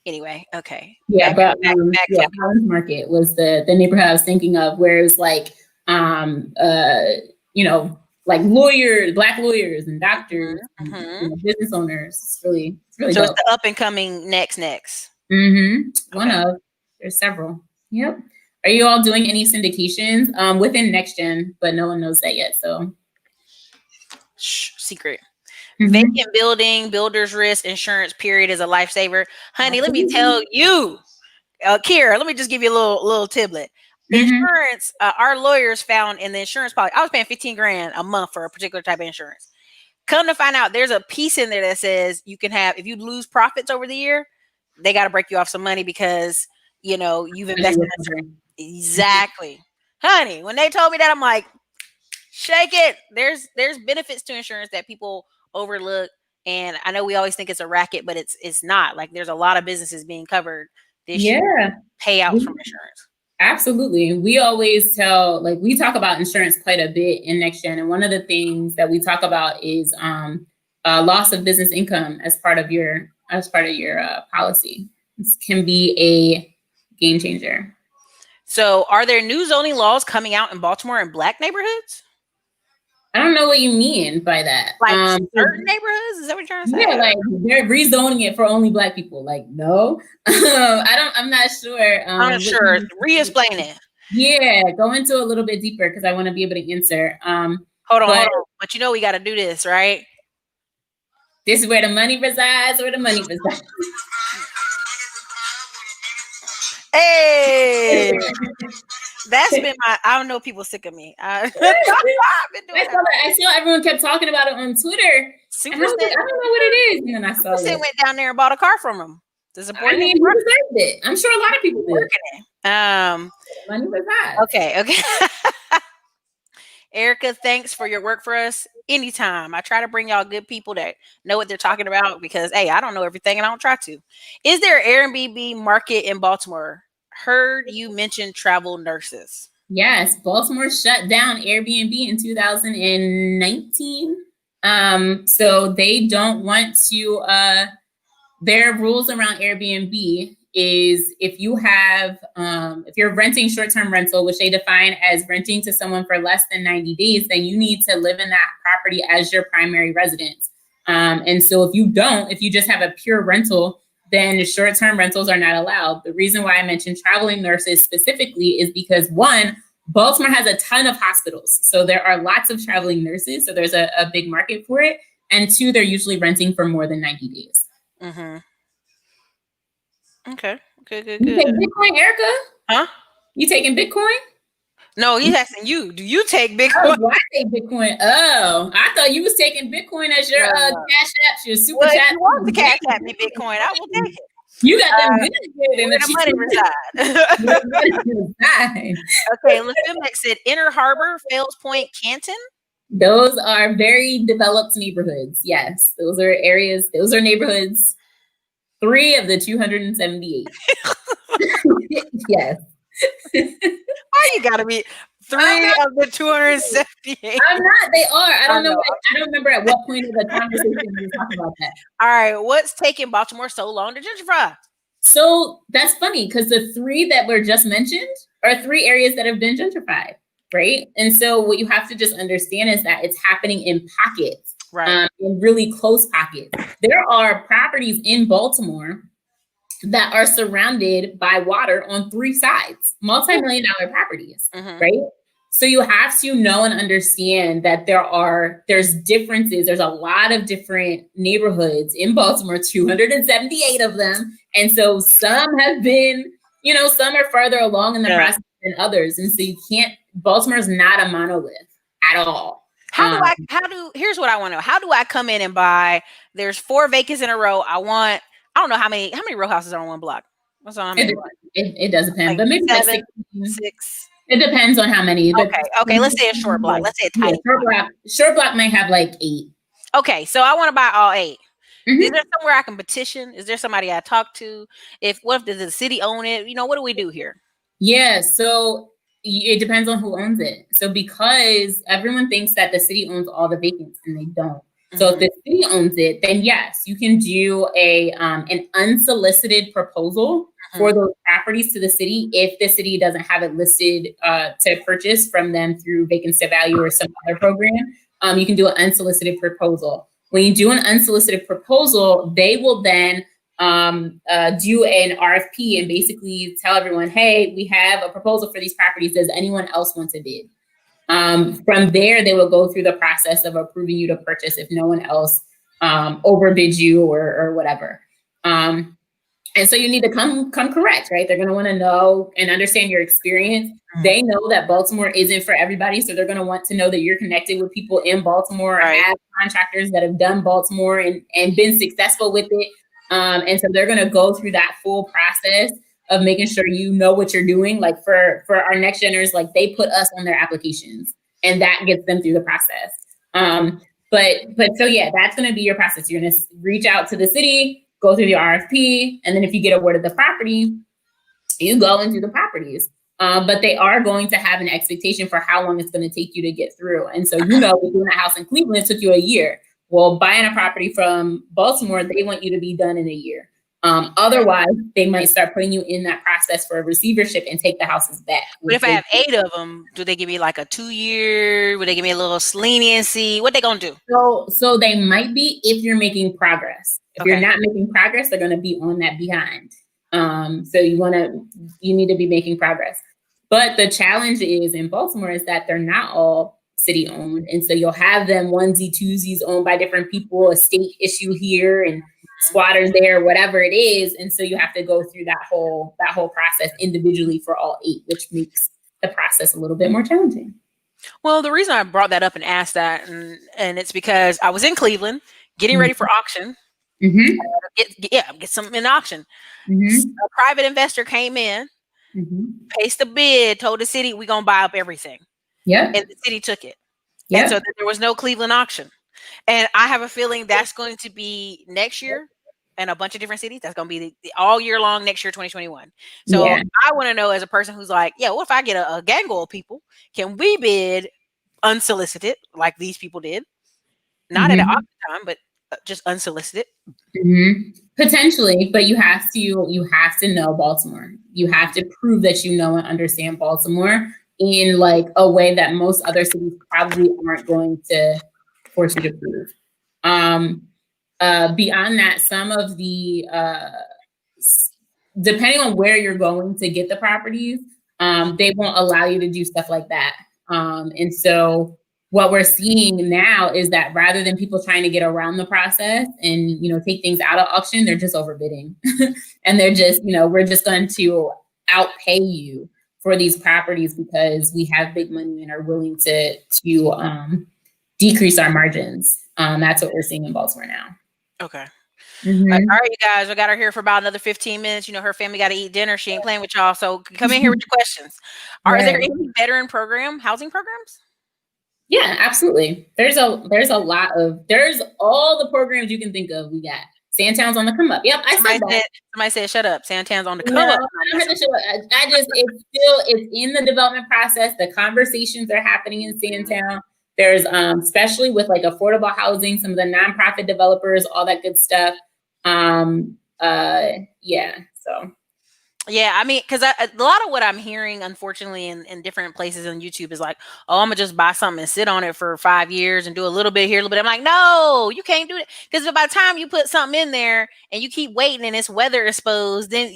Anyway, okay. Yeah, Holland's Market was the neighborhood I was thinking of, where it was like, like Black lawyers and doctors, and, business owners. It's really so dope. It's the up and coming next. Mm-hmm. Okay. There's several. Yep. Are you all doing any syndications within NextGen? But no one knows that yet. So, secret. Mm-hmm. Vacant building, builder's risk, insurance period is a lifesaver. Honey, let me tell you, Kira, let me just give you a little tidbit. Insurance, our lawyers found in the insurance policy, I was paying $15,000 a month for a particular type of insurance. Come to find out, there's a piece in there that says you can have, if you lose profits over the year, they got to break you off some money because, you've invested in insurance. Exactly. Honey, when they told me that, I'm like, shake it. There's benefits to insurance that people overlook. And I know we always think it's a racket, but it's not. Like, there's a lot of businesses being covered this year. Payouts from insurance. Absolutely. We always we talk about insurance quite a bit in NextGen. And one of the things that we talk about is loss of business income as part of your policy. This can be a game changer. So are there new zoning laws coming out in Baltimore in Black neighborhoods? I don't know what you mean by that. Like certain neighborhoods? Is that what you're trying to say? Yeah, like they're rezoning it for only Black people. Like, no. I'm not sure. I'm not sure. Re-explain it. Yeah, go into a little bit deeper because I want to be able to answer. Hold on. But we got to do this, right? This is where the money resides, Hey, that's been I don't know, people sick of me. I've been doing I saw everyone kept talking about it on Twitter. I don't know what it is. And then I saw it. Went down there and bought a car from him to support him. He deserved it. I'm sure a lot of people did. Money resides. Okay. Erica, thanks for your work for us. Anytime. I try to bring y'all good people that know what they're talking about because, hey, I don't know everything and I don't try to. Is there an Airbnb market in Baltimore? Heard you mention travel nurses. Yes, Baltimore shut down Airbnb in 2019. So they don't want to, their rules around Airbnb is if you have, if you're renting short-term rental, which they define as renting to someone for less than 90 days, then you need to live in that property as your primary residence. And so if you just have a pure rental, then short-term rentals are not allowed. The reason why I mentioned traveling nurses specifically is because one, Baltimore has a ton of hospitals. So there are lots of traveling nurses. So there's a big market for it. And two, they're usually renting for more than 90 days. Mm-hmm. Okay. Good. You take Bitcoin, Erica? Huh? You taking Bitcoin? No, he's asking you. Do you take Oh, Bitcoin? well, I take Bitcoin. Oh, I thought you was taking Bitcoin as your No. cash apps, your super Well, if chat. you want to cash at me Bitcoin, I will take it. You got them good in Where the the cheap. money reside. Reside. Okay, LaFemme said Inner Harbor, Fells Point, Canton. Those are very developed neighborhoods. Yes, those are areas. Those are neighborhoods. 3 of the 278. Yes. Why you gotta be 3 of the 278? I'm not. They are. I don't know. know. I don't remember at what point of the conversation we talked about that. All right, what's taking Baltimore so long to gentrify? So that's funny because the 3 that were just mentioned are 3 areas that have been gentrified, right? And so what you have to just understand is that it's happening in pockets, Right. in really close pockets. There are properties in Baltimore that are surrounded by water on 3 sides, multi-million-dollar properties, right? So you have to know and understand that there's differences. There's a lot of different neighborhoods in Baltimore, 278 of them. And so some have been, some are further along in the process than others. And so Baltimore's not a monolith at all. Here's what I want to know. How do I come in and buy? There's 4 vacants in a row. I don't know how many row houses are on one block. What's on how many? It does depend, Like but maybe 7, like 6. It depends on how many. Okay. Let's say a short block. Let's say a tiny block. Short block might have like 8. Okay, so I want to buy all 8. Is there somewhere I can petition? Is there somebody I talk to? What if the city own it? What do we do here? Yeah, so it depends on who owns it. So because everyone thinks that the city owns all the vacants and they don't. So if the city owns it, then yes, you can do an unsolicited proposal for those properties to the city if the city doesn't have it listed to purchase from them through vacancy to value or some other program. You can do an unsolicited proposal. When you do an unsolicited proposal, they will then do an RFP and basically tell everyone, hey, we have a proposal for these properties. Does anyone else want to bid? From there, they will go through the process of approving you to purchase if no one else overbids you or whatever. And so you need to come correct, right? They're going to want to know and understand your experience. They know that Baltimore isn't for everybody. So they're going to want to know that you're connected with people in Baltimore, have contractors that have done Baltimore and been successful with it. And so they're going to go through that full process of making sure you know what you're doing. Like for our NextGeners, like they put us on their applications and that gets them through the process. But so yeah, that's going to be your process. You're going to reach out to the city, go through the RFP, and then if you get awarded the property, you go and do the properties. But they are going to have an expectation for how long it's going to take you to get through. And so, doing a house in Cleveland, it took you a year. Well, buying a property from Baltimore, they want you to be done in a year. Otherwise, they might start putting you in that process for a receivership and take the houses back. But if I have 8 of them, do they give me like a 2-year? Would they give me a little leniency? What they gonna do? So they might be if you're making progress. If you're not making progress, they're gonna be on that behind. So you need to be making progress. But the challenge is in Baltimore is that they're not all city owned. And so you'll have them onesie twosies owned by different people, a state issue here and squatters there, whatever it is. And so you have to go through that whole process individually for all 8, which makes the process a little bit more challenging. Well, the reason I brought that up and asked that, and it's because I was in Cleveland getting ready for auction. Get something in auction. A private investor came in, placed a bid, told the city, we're going to buy up everything. And the city took it. And so there was no Cleveland auction. And I have a feeling that's going to be next year in a bunch of different cities. That's going to be the all year long next year, 2021. So I want to know, as a person who's like, yeah, what if I get a gang of people? Can we bid unsolicited like these people did? Not at an auction time, but just unsolicited. Potentially, but you have to know Baltimore. You have to prove that you know and understand Baltimore in like a way that most other cities probably aren't going to force you to prove. Beyond that, some of the depending on where you're going to get the properties, they won't allow you to do stuff like that. And so what we're seeing now is that rather than people trying to get around the process and, you know, take things out of auction, they're just overbidding. And they're just, you know, we're just going to outpay you for these properties because we have big money and are willing to decrease our margins. That's what we're seeing in Baltimore now. Okay. Mm-hmm. All right, you guys, we got her here for about another 15 minutes. You know, her family got to eat dinner. She ain't playing with y'all. So come in here with your questions. Are there any veteran housing programs? Yeah, absolutely. There's all the programs you can think of. We got Sandtown's on the come up. Yep, I said that. Somebody said, "Shut up." Sandtown's on the come up. I don't have to show it. It's in the development process. The conversations are happening in Sandtown. There's especially with like affordable housing, some of the nonprofit developers, all that good stuff. Yeah, I mean, because a lot of what I'm hearing, unfortunately, in different places on YouTube is like, oh, I'm gonna just buy something and sit on it for 5 years and do a little bit here, a little bit. I'm like, no, you can't do it, because by the time you put something in there and you keep waiting and it's weather exposed, then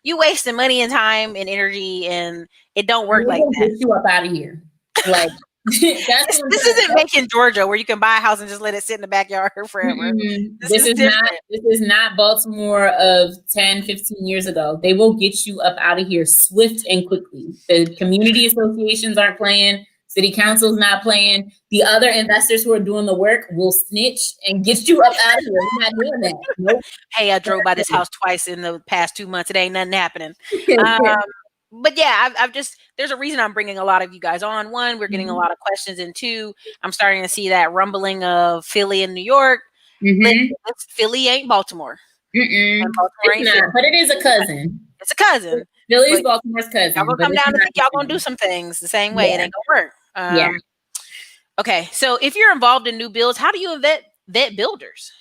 you wasting money and time and energy, and it don't work like that. Get you up out of here, like. This isn't Macon, Georgia, where you can buy a house and just let it sit in the backyard forever. Mm-hmm. This is not Baltimore of 10, 15 years ago. They will get you up out of here swift and quickly. The community associations aren't playing. City council's not playing. The other investors who are doing the work will snitch and get you up out of here. We're not doing that. Nope. Hey, I drove by this house twice in the past 2 months. It ain't nothing happening. But yeah, there's a reason I'm bringing a lot of you guys on. One, we're getting a lot of questions, and two, I'm starting to see that rumbling of Philly and New York. Philly ain't Baltimore. And Baltimore ain't not, but it is a cousin. It's a cousin. Philly's Baltimore's cousin. Y'all gonna come down and think y'all gonna do some things the same way. It ain't gonna work. Okay, so if you're involved in new builds, how do you vet builders?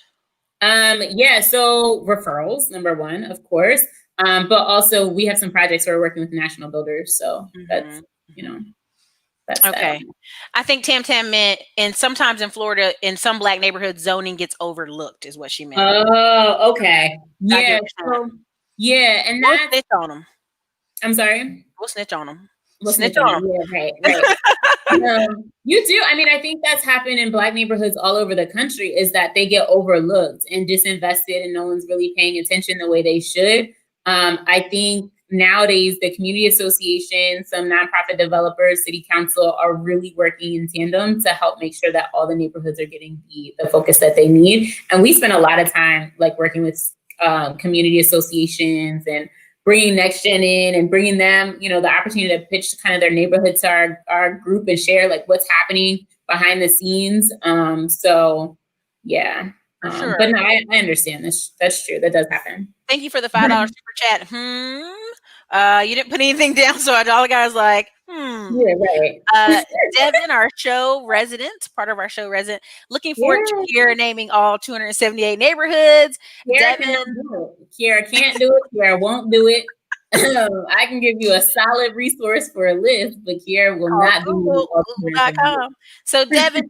So referrals, number one, of course. But also we have some projects where we're working with national builders. So that's, that's okay. I think Tam meant, and sometimes in Florida, in some Black neighborhoods, zoning gets overlooked, is what she meant. Oh, okay. Yeah. And we'll snitch on them. I'm sorry? We'll snitch on them. We'll snitch on them. Yeah, right. You do. I mean, I think that's happened in Black neighborhoods all over the country, is that they get overlooked and disinvested and no one's really paying attention the way they should. I think nowadays the community association, some nonprofit developers, city council are really working in tandem to help make sure that all the neighborhoods are getting the focus that they need. And we spend a lot of time like working with community associations and bringing NextGen in and bringing them, the opportunity to pitch kind of their neighborhood to our group and share like what's happening behind the scenes. Sure. But no, I understand this. That's true. That does happen. Thank you for the $5 super chat. You didn't put anything down, so all the guys like, Yeah, right. Devin, our show resident, part of our show resident, looking forward to Kiera naming all 278 neighborhoods. Kiera can't do it. Kiera won't do it. I can give you a solid resource for a list, but Kiera will not do it. So Devin,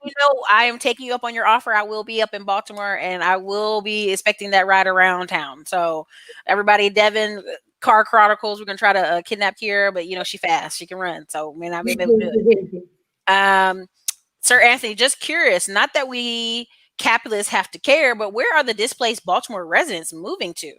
I am taking you up on your offer. I will be up in Baltimore and I will be expecting that ride around town. So everybody, Devin, Car Chronicles, we're going to try to kidnap Kiera, but she's fast. She can run. So may not be able to do it. Sir Anthony, just curious, not that we capitalists have to care, but where are the displaced Baltimore residents moving to?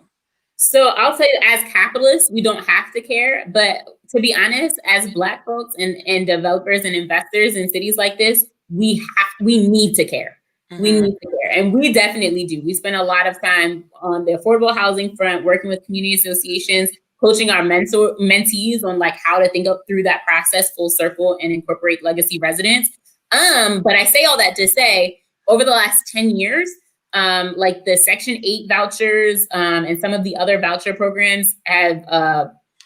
So I'll tell you, as capitalists, we don't have to care. But to be honest, as Black folks and developers and investors in cities like this, we need to care. We need to care. And we definitely do. We spend a lot of time on the affordable housing front, working with community associations, coaching our mentees on like how to think up through that process full circle and incorporate legacy residents. But I say all that to say, over the last 10 years, like the Section 8 vouchers and some of the other voucher programs have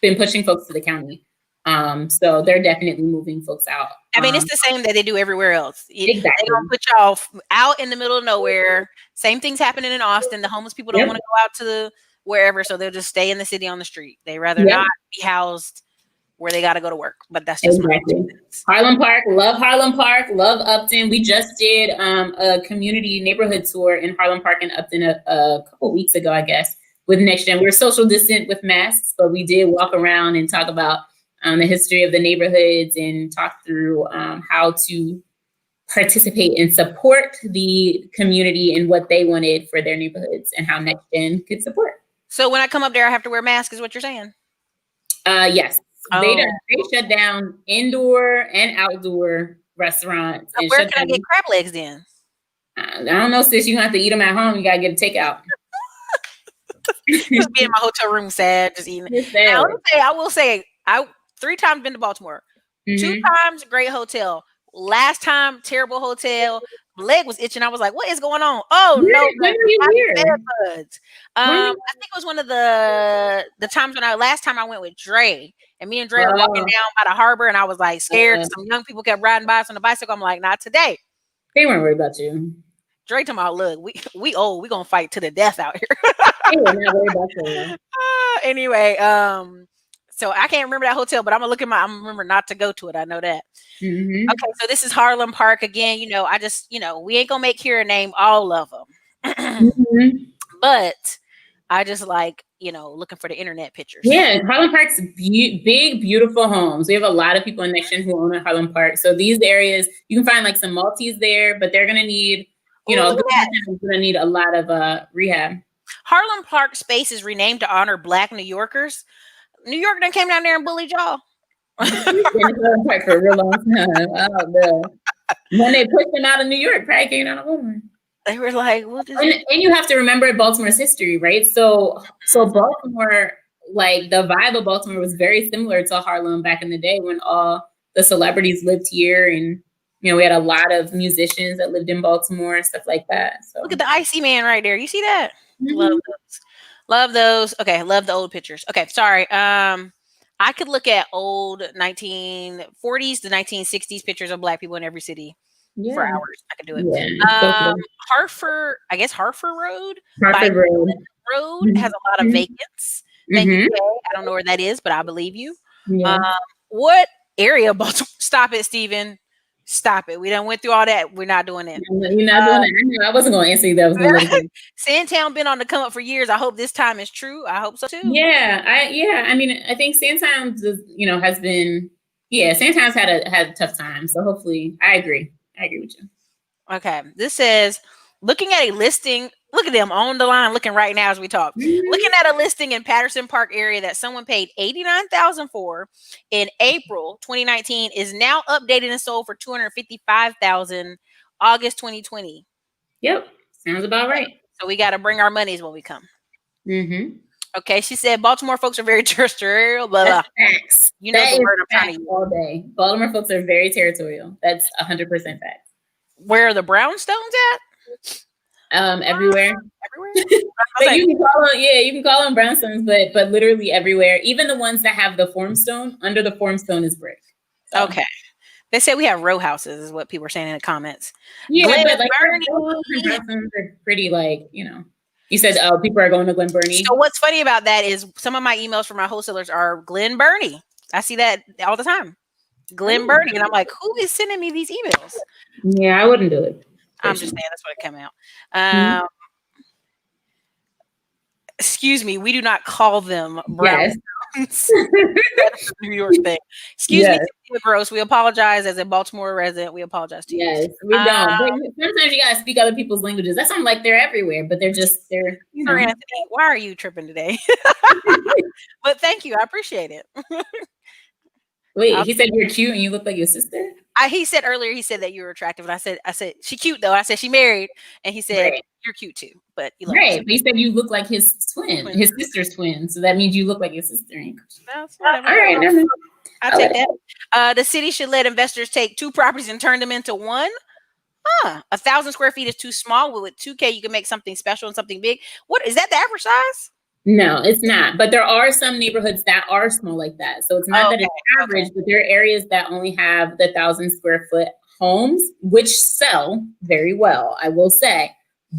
been pushing folks to the county. So they're definitely moving folks out. I mean, it's the same that they do everywhere else. Exactly. They're going to put y'all out in the middle of nowhere. Same thing's happening in Austin. The homeless people don't want to go out to wherever, so they'll just stay in the city on the street. They rather not be housed where they got to go to work. But that's just Harlem Park. Love Harlem Park. Love Upton. We just did a community neighborhood tour in Harlem Park and Upton a couple weeks ago, I guess, with NextGen. We're social distant with masks, but we did walk around and talk about the history of the neighborhoods and talk through how to participate and support the community in what they wanted for their neighborhoods and how NextGen could support. So when I come up there, I have to wear a mask, is what you're saying? Yes. They shut down indoor and outdoor restaurants. And where can I get crab legs then? I don't know, sis. You have to eat them at home. You gotta get a takeout. Just be in my hotel room, sad, just eating. Now, I will say, I 3 times been to Baltimore. 2 times, great hotel. Last time, terrible hotel. Leg was itching. I was like, "What is going on?" Oh no, bed buds. I think it was one of the times when last time I went with Dre, and me and Dre are walking down by the harbor, and I was like scared. Some young people kept riding by us on the bicycle. I'm like, "Not today." They weren't worried about you. Dre talking about, "Look, we old. We gonna fight to the death out here." They were not worried about you. Anyway, so I can't remember that hotel, but I'm remember not to go to it. I know that. Okay, so this is Harlem Park again. I just, we ain't gonna make here name all of them, but I just like, looking for the internet pictures. Yeah, Harlem Park's big, beautiful homes. We have a lot of people in NextGen who own a Harlem Park. So these areas, you can find like some multis there, but they're gonna need, gonna need a lot of rehab. Harlem Park space is renamed to honor Black New Yorkers. New York done came down there and bullied y'all. For a real long time. Oh no. When they pushed them out of New York, probably came out of Baltimore. They were like, "What is?" And you have to remember Baltimore's history, right? So Baltimore, like the vibe of Baltimore was very similar to Harlem back in the day when all the celebrities lived here, and we had a lot of musicians that lived in Baltimore and stuff like that. So look at the Icy Man right there. You see that? Love those. Okay, love the old pictures. Okay, sorry. I could look at old 1940s to 1960s pictures of Black people in every city for hours. I could do it. Yeah, Hartford Road. Road has a lot of vacants. Thank you. I don't know where that is, but I believe you. Yeah. What area? Stop it, Steven. Stop it. We done went through all that. We're not doing it. You're not doing it. I knew I wasn't going to answer you. That was going to Sandtown been on the come up for years. I hope this time is true. I hope so too. Yeah. I mean, I think Sandtown has been, Sandtown's had a tough time. So hopefully I agree with you. Okay. This says, looking at a listing, look at them on the line, looking right now as we talk. Looking at a listing in Patterson Park area that someone paid $89,000 for in April 2019 is now updated and sold for $255,000 August 2020. Yep, sounds about right. So we got to bring our monies when we come. Okay, she said Baltimore folks are very territorial. Blah, blah. Facts. You know that the word I'm trying to use all day. Baltimore folks are very territorial. That's 100% fact. Where are the brownstones at? Everywhere. But you can call them brownstones, but literally everywhere. Even the ones that have the formstone, under the formstone is brick. So. Okay. They say we have row houses, is what people are saying in the comments. Yeah, but like brownstones are pretty You said people are going to Glen Burnie. So what's funny about that is some of my emails from my wholesalers are Glen Burnie. I see that all the time. Glen Burnie. And I'm like, who is sending me these emails? Yeah, I wouldn't do it. I'm just saying that's what it came out. Excuse me, we do not call them brownstones. That's a New York thing. Excuse me, gross. We apologize as a Baltimore resident. We apologize to you. Yes, we don't. Sometimes you gotta speak other people's languages. That sounds like they're everywhere, but they're. Anthony, why are you tripping today? But thank you, I appreciate it. Wait, he said you're cute and you look like your sister? He said earlier, he said that you were attractive. And I said, she cute though. I said, she married. And he said, you're cute too. But you look but he said you look like his twin, his sister's twin. So that means you look like your sister. That's all right. I'll take that. The city should let investors take 2 properties and turn them into one. 1,000 square feet is too small. With 2K, you can make something special and something big. What is that, the average size? No, it's not. But there are some neighborhoods that are small like that. So it's not that it's average, but there are areas that only have the 1,000 square foot homes, which sell very well, I will say.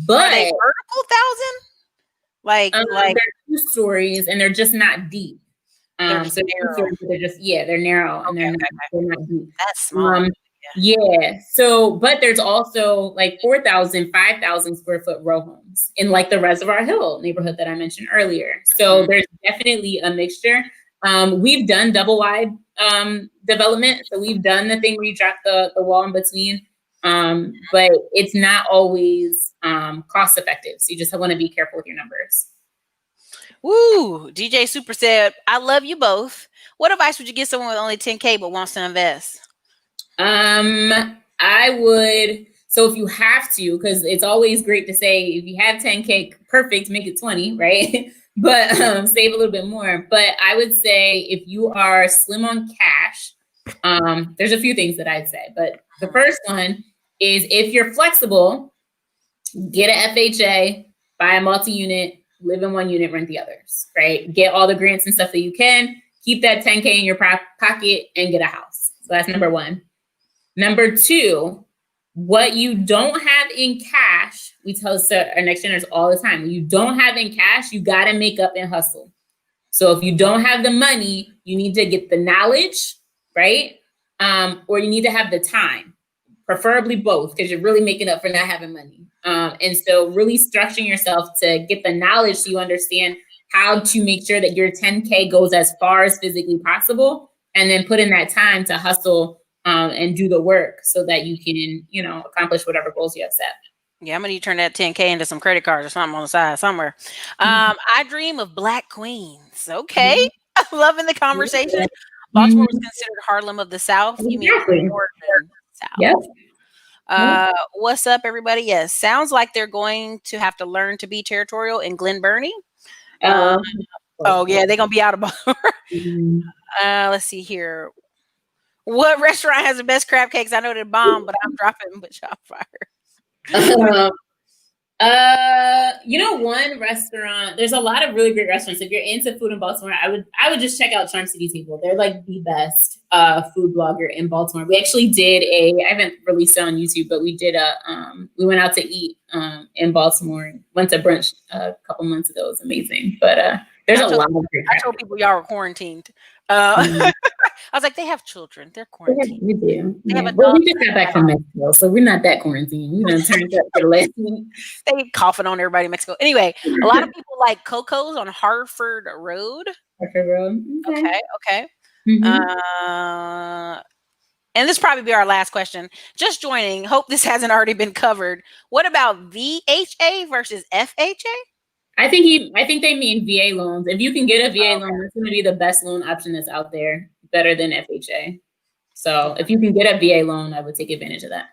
But are they vertical 1,000? Like they're 2 stories and they're just not deep. They're so narrow. They're narrow and they're not deep. That's small. Yeah. So, but there's also like 4,000, 5,000 square foot row homes in like the Reservoir Hill neighborhood that I mentioned earlier. So there's definitely a mixture. We've done double wide development. So we've done the thing where you drop the wall in between. but it's not always cost effective. So you just want to be careful with your numbers. Woo! DJ Super said, I love you both. What advice would you give someone with only 10K but wants to invest? I would. So if you have to, because it's always great to say if you have 10K, perfect, make it 20, right? But save a little bit more. But I would say if you are slim on cash, there's a few things that I'd say. But the first one is if you're flexible, get an FHA, buy a multi-unit, live in one unit, rent the others, right? Get all the grants and stuff that you can. Keep that 10K in your pocket and get a house. So that's number one. Number two, what you don't have in cash, we tell our NextGeners all the time, when you don't have in cash, you got to make up and hustle. So if you don't have the money, you need to get the knowledge, right? Or you need to have the time, preferably both, because you're really making up for not having money. And so really structuring yourself to get the knowledge so you understand how to make sure that your 10K goes as far as physically possible, and then put in that time to hustle and do the work so that you can, accomplish whatever goals you have set. Yeah, I'm gonna need to turn that 10K into some credit cards or something on the side somewhere. I dream of Black queens. Okay. I'm loving the conversation. Baltimore was considered Harlem of the South. You mean Northern South. Yep. What's up, everybody? Yes, sounds like they're going to have to learn to be territorial in Glen Burnie. Oh yeah, they're gonna be out of Baltimore. Let's see here. What restaurant has the best crab cakes? I know they're bomb, but I'm dropping but shot fire. One restaurant. There's a lot of really great restaurants. If you're into food in Baltimore, I would just check out Charm City Table. They're like the best food blogger in Baltimore. We actually did I haven't released it on YouTube, but we did we went out to eat in Baltimore. Went to brunch a couple months ago. It was amazing. But there's a lot of great. I told people y'all were quarantined. I was like, they have children. They're quarantined. We do. We just got back from Mexico, so we're not that quarantined. We done turned up for the last week. They coughing on everybody in Mexico. Anyway, a lot of people like Coco's on Harford Road. Okay. And this probably be our last question. Just joining. Hope this hasn't already been covered. What about VHA versus FHA? I think they mean VA loans. If you can get a VA loan, it's going to be the best loan option that's out there, better than FHA. So if you can get a VA loan, I would take advantage of that.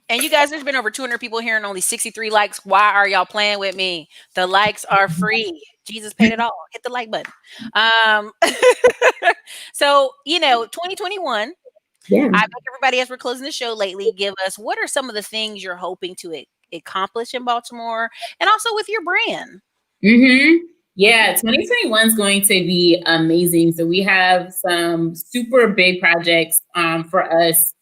And you guys, there's been over 200 people here and only 63 likes. Why are y'all playing with me? The likes are free. Jesus paid it all. Hit the like button. So, 2021. Yeah. I think everybody, as we're closing the show lately, give us what are some of the things you're hoping to accomplish in Baltimore and also with your brand. Yeah, 2021 is going to be amazing. So we have some super big projects for us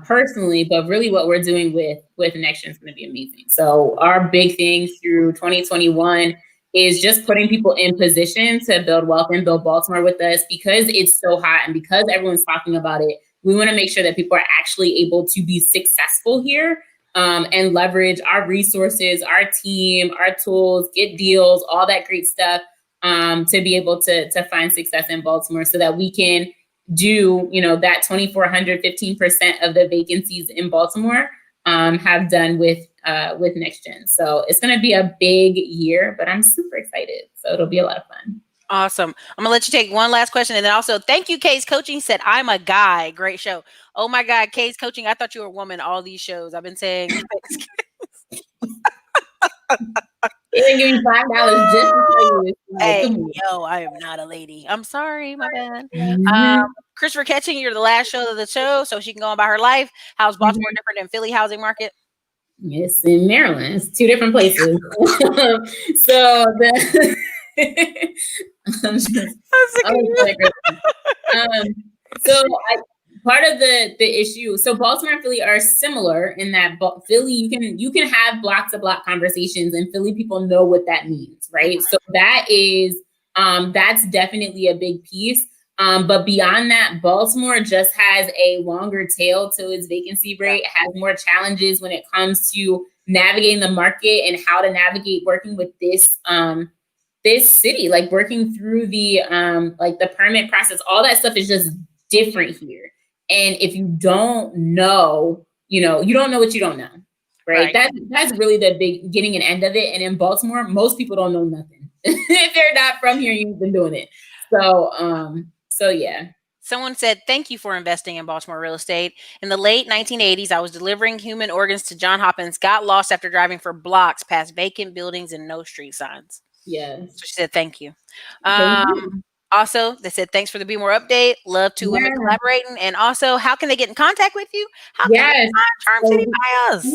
personally, but really what we're doing with NextGen is going to be amazing. So our big thing through 2021 is just putting people in position to build wealth and build Baltimore with us, because it's so hot and because everyone's talking about it. We want to make sure that people are actually able to be successful here. And leverage our resources, our team, our tools, get deals, all that great stuff to be able to find success in Baltimore so that we can do, that 2,400, 15% of the vacancies in Baltimore have done with NextGen. So it's going to be a big year, but I'm super excited. So it'll be a lot of fun. Awesome. I'm gonna let you take one last question, and then also thank you, Kay's Coaching. Said I'm a guy. Great show. Oh my God, Kay's Coaching. I thought you were a woman. All these shows I've been saying. They didn't give me $5 just to tell you. Hey, I am not a lady. I'm sorry, my bad. Christopher Ketching, you're the last show of the show, so she can go on about her life. How's Baltimore different than Philly housing market? Yes, in Maryland. It's two different places. Part of the issue, so Baltimore and Philly are similar in that Philly, you can have block to block conversations, and Philly people know what that means, right? So that is that's definitely a big piece. But beyond that, Baltimore just has a longer tail to its vacancy rate. It has more challenges when it comes to navigating the market and how to navigate working with this city, like working through the permit process. All that stuff is just different here. And if you don't know, you don't know what you don't know. Right. Right. That's really the beginning and end of it. And in Baltimore, most people don't know nothing. If they're not from here, you've been doing it. So yeah. Someone said, thank you for investing in Baltimore real estate. In the late 1980s, I was delivering human organs to John Hopkins, got lost after driving for blocks past vacant buildings and no street signs. Yes. So she said, thank you. Thank you. Also, they said, thanks for the Be More update. Love two women collaborating. And also, how can they get in contact with you? How can they find Charm City Buyers?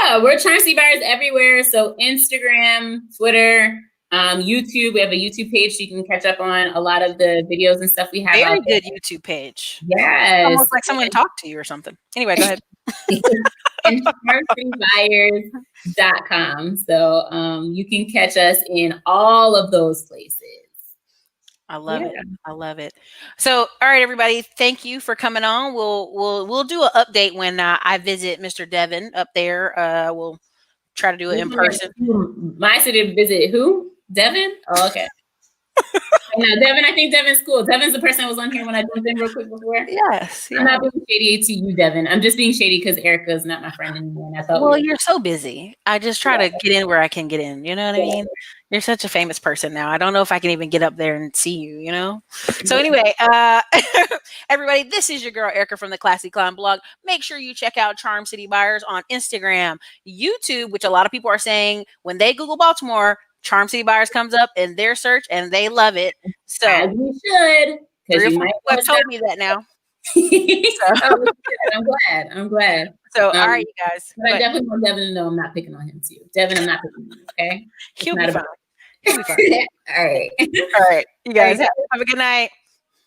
Yeah, we're Charm City Buyers everywhere. So Instagram, Twitter, YouTube. We have a YouTube page so you can catch up on a lot of the videos and stuff we have Very out there. good YouTube page. Yes. Almost like someone talked to you or something. Anyway, go ahead. And charmcitybuyers.com. So you can catch us in all of those places. I love it. I love it. So, all right, everybody, thank you for coming on. We'll do an update when I visit Mr. Devin up there. We'll try to do it in person. My city to visit who? Devin? Oh, okay. No, Devin, I think Devin's cool. Devin's the person that was on here when I jumped in real quick before. Yes. I'm not being shady to you, Devin. I'm just being shady because Erica's not my friend anymore. And I thought, well, you're so busy. I just try to get in where I can get in. You know what I mean? You're such a famous person now. I don't know if I can even get up there and see you, you know? So anyway, everybody, this is your girl, Erica from the Classy Climb blog. Make sure you check out Charm City Buyers on Instagram, YouTube, which a lot of people are saying when they Google Baltimore, Charm City Buyers comes up in their search and they love it. So as you should, because you might have told me that now. So. I'm glad. So all right, you guys. But I definitely want Devin to know I'm not picking on him too. Devin, I'm not picking on you, okay? He'll be fine. He'll be fine. All right. All right. You guys have a good night.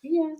Yeah.